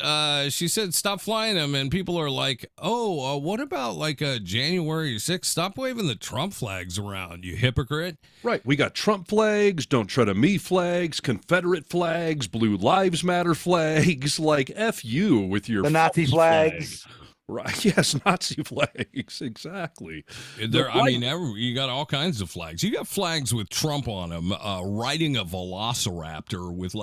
She said, stop flying them, and people are like, oh, what about like January 6th? Stop waving the Trump flags around, you hypocrite. Right. We got Trump flags, Don't Tread on Me flags, Confederate flags, Blue Lives Matter flags. Like, F you with your the Nazi flags. Right. Yes, Nazi flags. Exactly. You got all kinds of flags. You got flags with Trump on them, riding a velociraptor with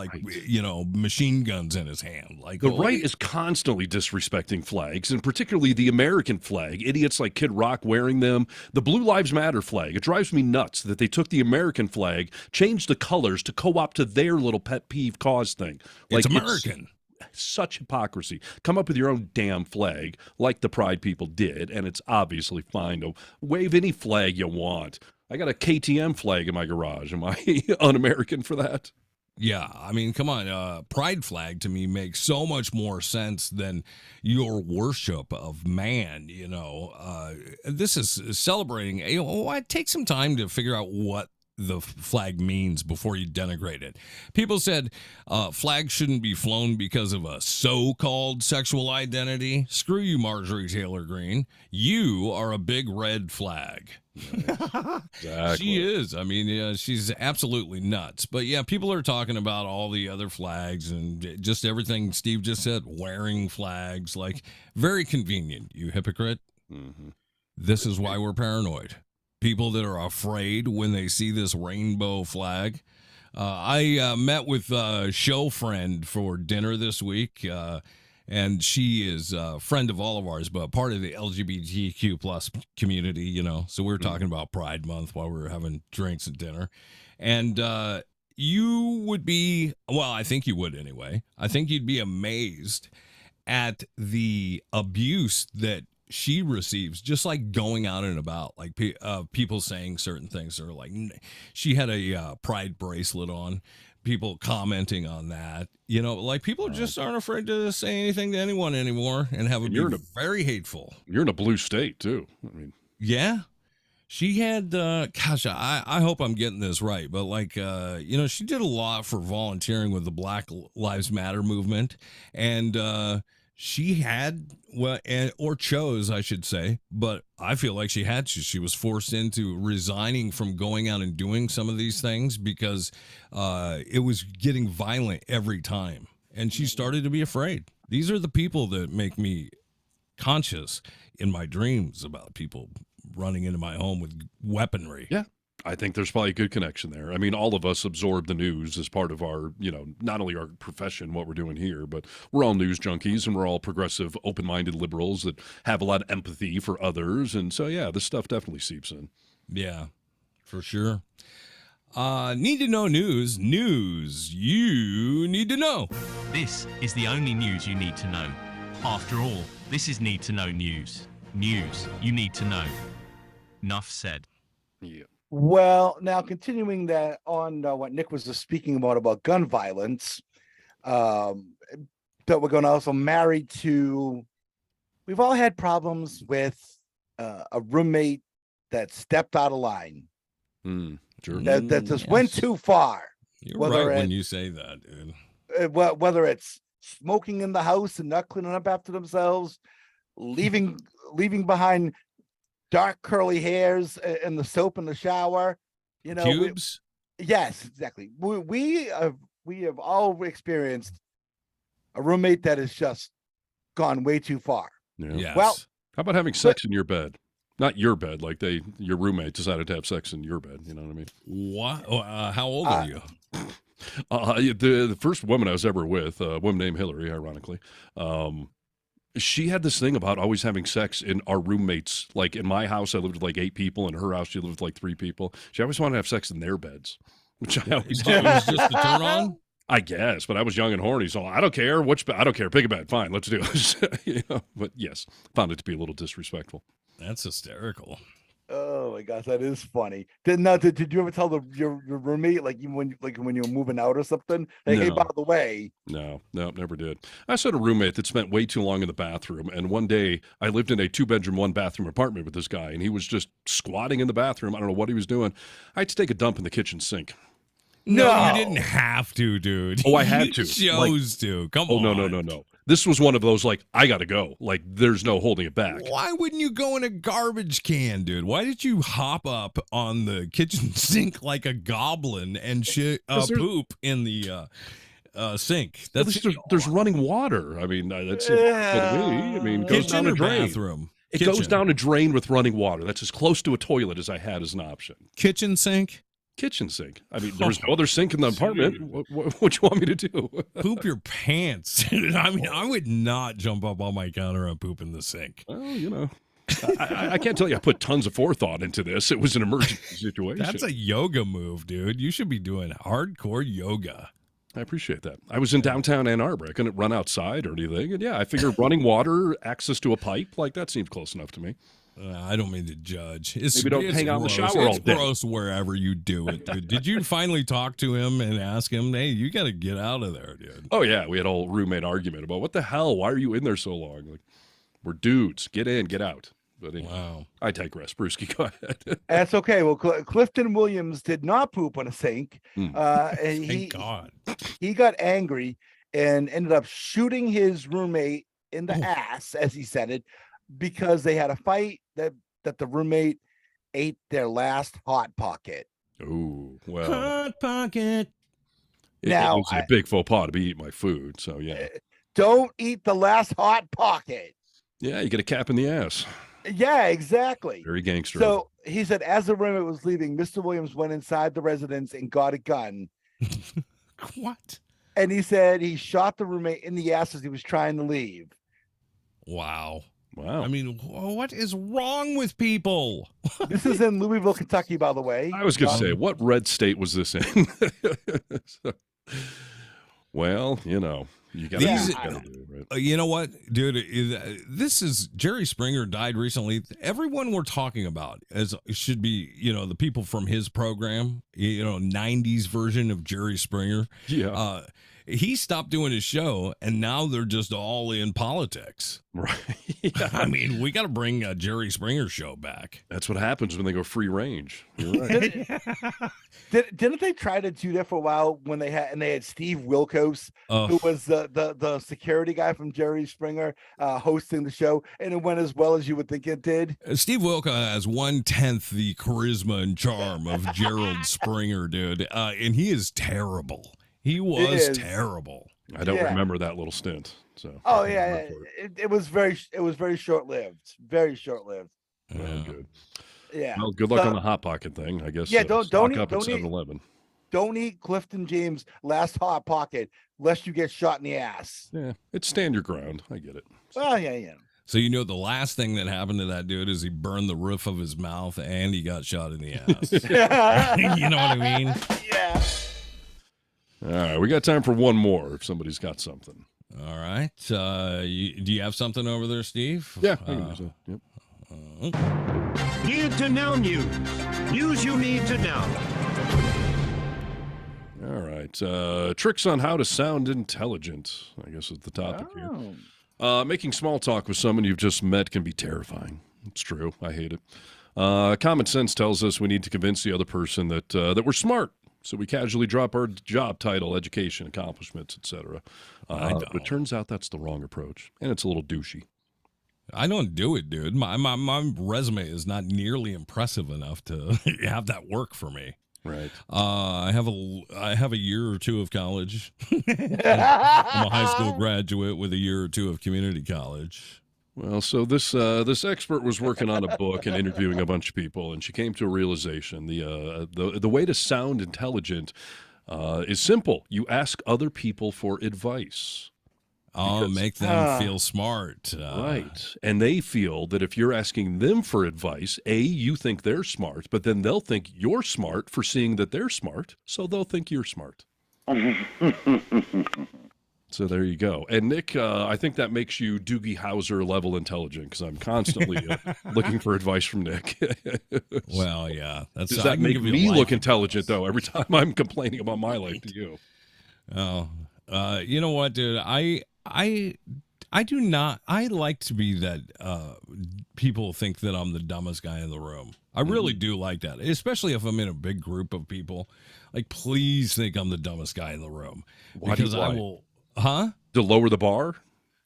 machine guns in his hand. Like the right is constantly disrespecting flags, and particularly the American flag. Idiots like Kid Rock wearing them. The Blue Lives Matter flag. It drives me nuts that they took the American flag, changed the colors to co-opt to their little pet peeve cause thing. Like, it's American. Such hypocrisy. Come up with your own damn flag like the Pride people did, and it's obviously fine to wave any flag you want. I got a KTM flag in my garage. Am I un-American for that? Yeah, I mean, come on. Pride flag to me makes so much more sense than your worship of man, This is celebrating. Take some time to figure out what the flag means before you denigrate it. People said flags shouldn't be flown because of a so-called sexual identity. Screw you, Marjorie Taylor Greene. You are a big red flag. Exactly. She is. I mean, she's absolutely nuts. But yeah, people are talking about all the other flags and just everything Steve just said, wearing flags. Like, very convenient, you hypocrite. Mm-hmm. This is why we're paranoid. People that are afraid when they see this rainbow flag. I met with a show friend for dinner this week, and she is a friend of all of ours, but part of the LGBTQ plus community, So we were talking about Pride Month while we were having drinks at dinner. And you would be, well, I think you would anyway. I think you'd be amazed at the abuse that she receives, just like going out and about, like people saying certain things, or like she had a pride bracelet on, people commenting on that, like people just aren't afraid to say anything to anyone anymore and have very hateful. You're in a blue state too. I mean, yeah, she had, gosh, I hope I'm getting this right, but like, she did a lot for volunteering with the Black Lives Matter movement, and she had, or chose, I should say, but I feel like she had to. She was forced into resigning from going out and doing some of these things because it was getting violent every time. And she started to be afraid. These are the people that make me conscious in my dreams about people running into my home with weaponry. Yeah. I think there's probably a good connection there. I mean, all of us absorb the news as part of our, not only our profession, what we're doing here, but we're all news junkies and we're all progressive, open-minded liberals that have a lot of empathy for others. And so, yeah, this stuff definitely seeps in. Yeah, for sure. Need to know news. News you need to know. This is the only news you need to know. After all, this is Need to Know News. News you need to know. Enough said. Yeah. Well, now continuing that on what Nick was just speaking about gun violence, that we're going to also married to, we've all had problems with a roommate that stepped out of line. Sure. That just went too far. You're right when you say that, dude. Whether it's smoking in the house and not cleaning up after themselves, leaving behind dark curly hairs and the soap in the shower, pubes. Yes, exactly. We have all experienced a roommate that has just gone way too far. Yeah. Yes. Well, how about having sex in your bed? Not your bed, like your roommate decided to have sex in your bed. You know what I mean? What? How old are you? The first woman I was ever with, a woman named Hillary, ironically. She had this thing about always having sex in our roommates. Like in my house, I lived with like 8 people. In her house, she lived with like 3 people. She always wanted to have sex in their beds, which I always thought was just the turn on. I guess, but I was young and horny, so I don't care. I don't care. Pick a bed. Fine, let's do it. But yes, found it to be a little disrespectful. That's hysterical. Oh my gosh, that is funny. Did you ever tell your roommate like when you were moving out or something? Like, hey, by the way. No, never did. I had a roommate that spent way too long in the bathroom, and one day I lived in a 2-bedroom, 1-bathroom apartment with this guy, and he was just squatting in the bathroom. I don't know what he was doing. I had to take a dump in the kitchen sink. No, you didn't have to, dude. Oh, I had to. You chose to. Come on. No. This was one of those, like, I got to go. Like, there's no holding it back. Why wouldn't you go in a garbage can, dude? Why did you hop up on the kitchen sink like a goblin and poop in the sink? There's running water. I mean, that's it. I mean, it goes down a drain. Bathroom. It goes down a drain with running water. That's as close to a toilet as I had as an option. Kitchen sink? Kitchen sink. I mean, there was no other sink in the apartment. What you want me to do? Poop your pants. I mean, I would not jump up on my counter and poop in the sink. Well, I can't tell you I put tons of forethought into this. It was an emergency situation. That's a yoga move, dude. You should be doing hardcore yoga. I appreciate that. I was in downtown Ann Arbor. I couldn't run outside or anything. And yeah, I figured running water, access to a pipe, like that seemed close enough to me. I don't mean to judge. Maybe don't hang out in the shower all day. It's gross wherever you do it, dude. Did you finally talk to him and ask him, hey, you got to get out of there, dude? Oh, yeah. We had a whole roommate argument about what the hell? Why are you in there so long? Like, we're dudes. Get in, get out. But anyway, wow. I digress. Brewski, go ahead. That's okay. Well, Clifton Williams did not poop on a sink. Thank God. He got angry and ended up shooting his roommate in the ass, as he said it, because they had a fight that the roommate ate their last Hot Pocket. Oh, well. Hot Pocket. It was a big faux pas to be eating my food, so yeah. Don't eat the last Hot Pocket. Yeah, you get a cap in the ass. Yeah, exactly. Very gangster. So he said, as the roommate was leaving, Mr. Williams went inside the residence and got a gun. What? And he said he shot the roommate in the ass as he was trying to leave. Wow. I mean, what is wrong with people? This is in Louisville, Kentucky, by the way. I was going to say, what red state was this in? Well, you got to do it, right? You know what, dude? This is Jerry Springer died recently. Everyone we're talking about should be, the people from his program, 90s version of Jerry Springer. Yeah. He stopped doing his show, and now they're just all in politics. Right. Yeah. I mean, we got to bring a Jerry Springer show back. That's what happens when they go free range. You're right. Didn't they try to do that for a while when they had Steve Wilkos, who was the security guy from Jerry Springer, hosting the show, and it went as well as you would think it did? Steve Wilkos has 1/10 the charisma and charm of Gerald Springer, dude, and he is terrible. He was terrible. I don't remember that little stint. So. Oh yeah, it was very short lived. Very short lived. Well, good. Yeah. Well, good luck on the Hot Pocket thing, I guess. Yeah, don't eat, up at 7-Eleven. Don't eat Clifton James' last Hot Pocket lest you get shot in the ass. Yeah, it's stand your ground. I get it. Oh yeah. So the last thing that happened to that dude is he burned the roof of his mouth and he got shot in the ass. You know what I mean? Yeah. All right, we got time for one more if somebody's got something. All right. Do you have something over there, Steve? Yeah. I can do so. Yep. Need to know news. News you need to know. All right. Tricks on how to sound intelligent, I guess is the topic here. Making small talk with someone you've just met can be terrifying. It's true. I hate it. Common sense tells us we need to convince the other person that we're smart. So we casually drop our job title, education, accomplishments, etc. But it turns out that's the wrong approach, and it's a little douchey. I don't do it, dude. My resume is not nearly impressive enough to have that work for me. Right. I have a year or two of college. I'm a high school graduate with a year or two of community college. Well, so this expert was working on a book and interviewing a bunch of people, and she came to a realization: the way to sound intelligent is simple. You ask other people for advice. Oh, make them feel smart. Right. And they feel that if you're asking them for advice, A, you think they're smart, but then they'll think you're smart for seeing that they're smart, so they'll think you're smart. So there you go. And Nick, I think that makes you Doogie Howser level intelligent, because I'm constantly looking for advice from Nick. Well, yeah. Does that make me look intelligent, though, every time I'm complaining about my life to you? Oh, you know what, dude? I do not. I like to be that people think that I'm the dumbest guy in the room. I really do like that, especially if I'm in a big group of people. Like, please think I'm the dumbest guy in the room. Because I will. Huh? To lower the bar?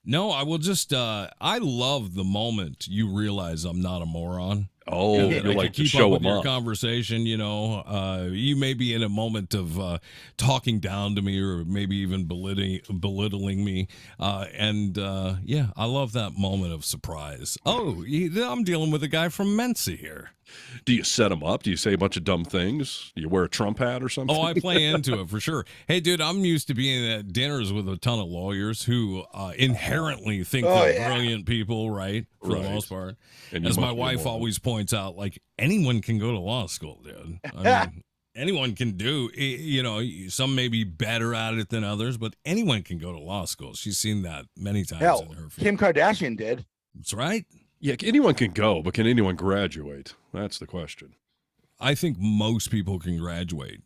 No, I will just. I love the moment you realize I'm not a moron. Oh, you like to show them your up. Conversation, you know, you may be in a moment of talking down to me, or maybe even belittling me, yeah, I love that moment of surprise. Oh, I'm dealing with a guy from Mensa here. Do you set them up? Do you say a bunch of dumb things? Do you wear a Trump hat or something? Oh, I play into it for sure. Hey, dude, I'm used to being at dinners with a ton of lawyers who inherently think they're brilliant people, right? For the most part. And as my wife always points out, like, anyone can go to law school, dude. I mean, anyone can do, you know, some may be better at it than others, but anyone can go to law school. She's seen that many times in her field. Kim Kardashian did. That's right. Yeah, anyone can go, but can anyone graduate? That's the question. I think most people can graduate.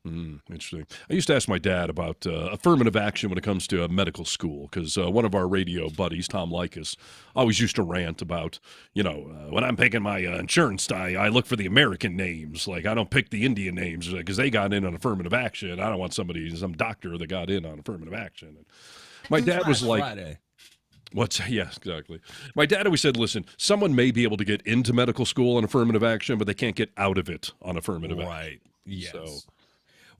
Interesting. I used to ask my dad about affirmative action when it comes to medical school, because one of our radio buddies, Tom Likas, always used to rant about, you know, when I'm picking my insurance, I look for the American names. Like, I don't pick the Indian names because they got in on affirmative action. I don't want some doctor that got in on affirmative action. And my dad was like... Friday. Yes, exactly. My dad always said, listen, someone may be able to get into medical school on affirmative action, but they can't get out of it on affirmative action. Right. Yes. So,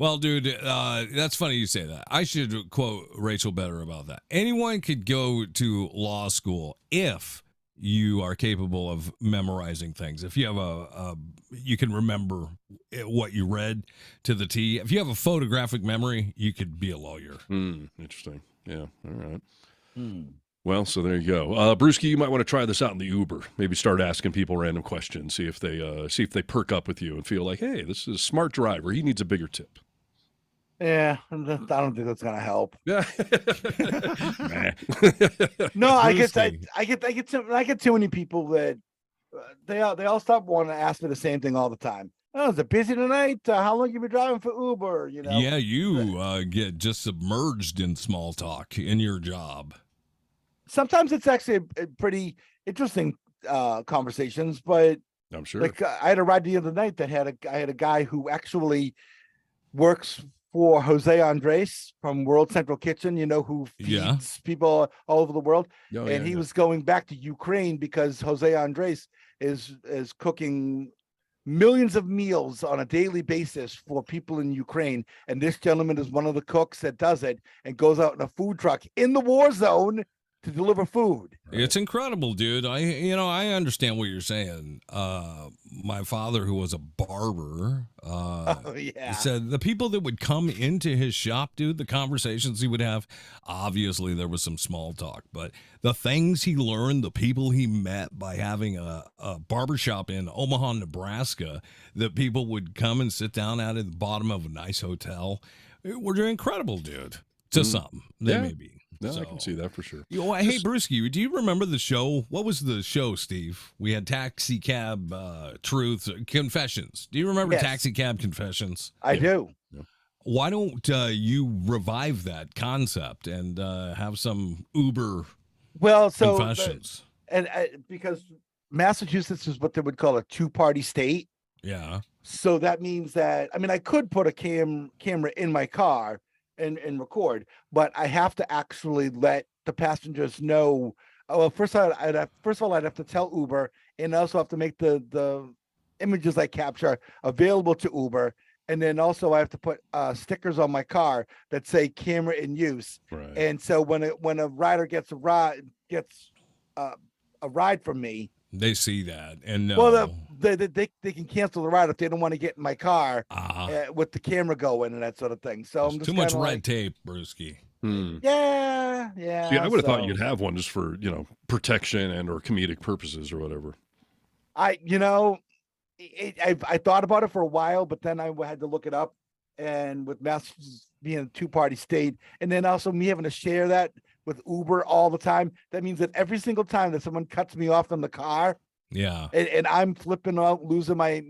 well, dude, that's funny you say that. I should quote Rachel Better about that. Anyone could go to law school if you are capable of memorizing things. If you have you can remember what you read to the T. If you have a photographic memory, you could be a lawyer. Interesting. Yeah. All right. Well, so there you go. Brewski, you might want to try this out in the Uber. Maybe start asking people random questions. See if they perk up with you and feel like, hey, this is a smart driver. He needs a bigger tip. Yeah, I don't think that's gonna help. Yeah. No, I get too many people that they all stop wanting to ask me the same thing all the time. Oh, is it busy tonight? How long you been driving for Uber? You know. Yeah, you get just submerged in small talk in your job. Sometimes it's actually a pretty interesting conversations, but I'm sure. Like I had a ride the other night that I had a guy who actually works for Jose Andres from World Central Kitchen, you know, who feeds people all over the world. He was going back to Ukraine because Jose Andres is cooking millions of meals on a daily basis for people in Ukraine. And this gentleman is one of the cooks that does it and goes out in a food truck in the war zone to deliver food. It's incredible, dude. I understand what you're saying. My father, who was a barber, said the people that would come into his shop, dude, the conversations he would have, obviously there was some small talk, but the things he learned, the people he met by having a barbershop in Omaha, Nebraska, that people would come and sit down at the bottom of a nice hotel, were incredible, dude. To some, they may be. No, I can see that for sure. Hey, Brewski, do you remember the show? What was the show, Steve? We had Taxi Cab Truth Confessions. Do you remember Taxi Cab Confessions? I do. Yeah. Why don't you revive that concept and have some Uber confessions? Because Massachusetts is what they would call a two-party state. Yeah. So that means that, I could put a camera in my car and record, but I have to actually let the passengers know. Well, first of all, I'd have to tell Uber, and also have to make the images I capture available to Uber, and then also I have to put stickers on my car that say "camera in use." Right. And so when a rider gets a ride from me, they see that and they can cancel the ride if they don't want to get in my car with the camera going and that sort of thing. So I'm just too much red tape, Brewski. Yeah, Yeah. See, I would have thought you'd have one just for, protection and or comedic purposes or whatever. I thought about it for a while, but then I had to look it up. And with Massachusetts being a two-party state, and then also me having to share that with Uber all the time, that means that every single time that someone cuts me off in the car, and I'm flipping out, losing my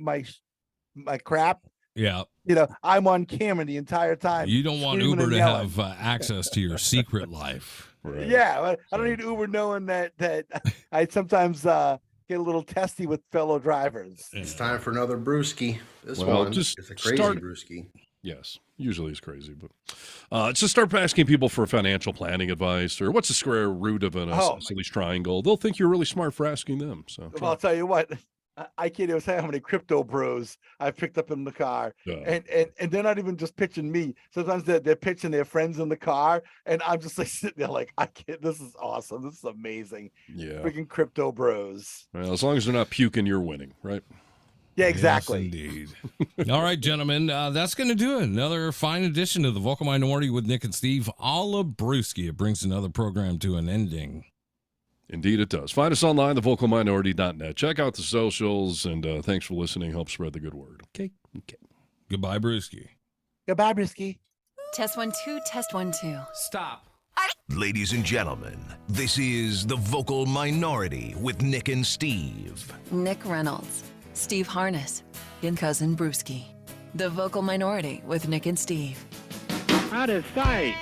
crap, I'm on camera the entire time. You don't want Uber to have access to your secret life. Right. Yeah, I don't need Uber knowing that I sometimes get a little testy with fellow drivers. It's time for another brewski. This one is a crazy brewski. Yes, usually it's crazy, but just start asking people for financial planning advice or what's the square root of an isosceles triangle. They'll think you're really smart for asking them. So I'll tell you what, I can't even say how many crypto bros I've picked up in the car, and they're not even just pitching me. Sometimes they're pitching their friends in the car, and I'm just like sitting there like, I can't. This is awesome. This is amazing. Yeah, freaking crypto bros. Well, as long as they're not puking, you're winning, right? Yeah, exactly. Yes, indeed. All right, gentlemen, that's going to do it. Another fine edition of the Vocal Minority with Nick and Steve. Alla Brewski. It brings another program to an ending. Indeed, it does. Find us online, thevocalminority.net. Check out the socials, and thanks for listening. Help spread the good word. Okay. Goodbye, Brewski. Goodbye, Brewski. Test 1 2, test 1 2. Stop. Ladies and gentlemen, this is the Vocal Minority with Nick and Steve. Nick Reynolds, Steve Harness, and Cousin Brewski. The Vocal Minority with Nick and Steve. Out of sight.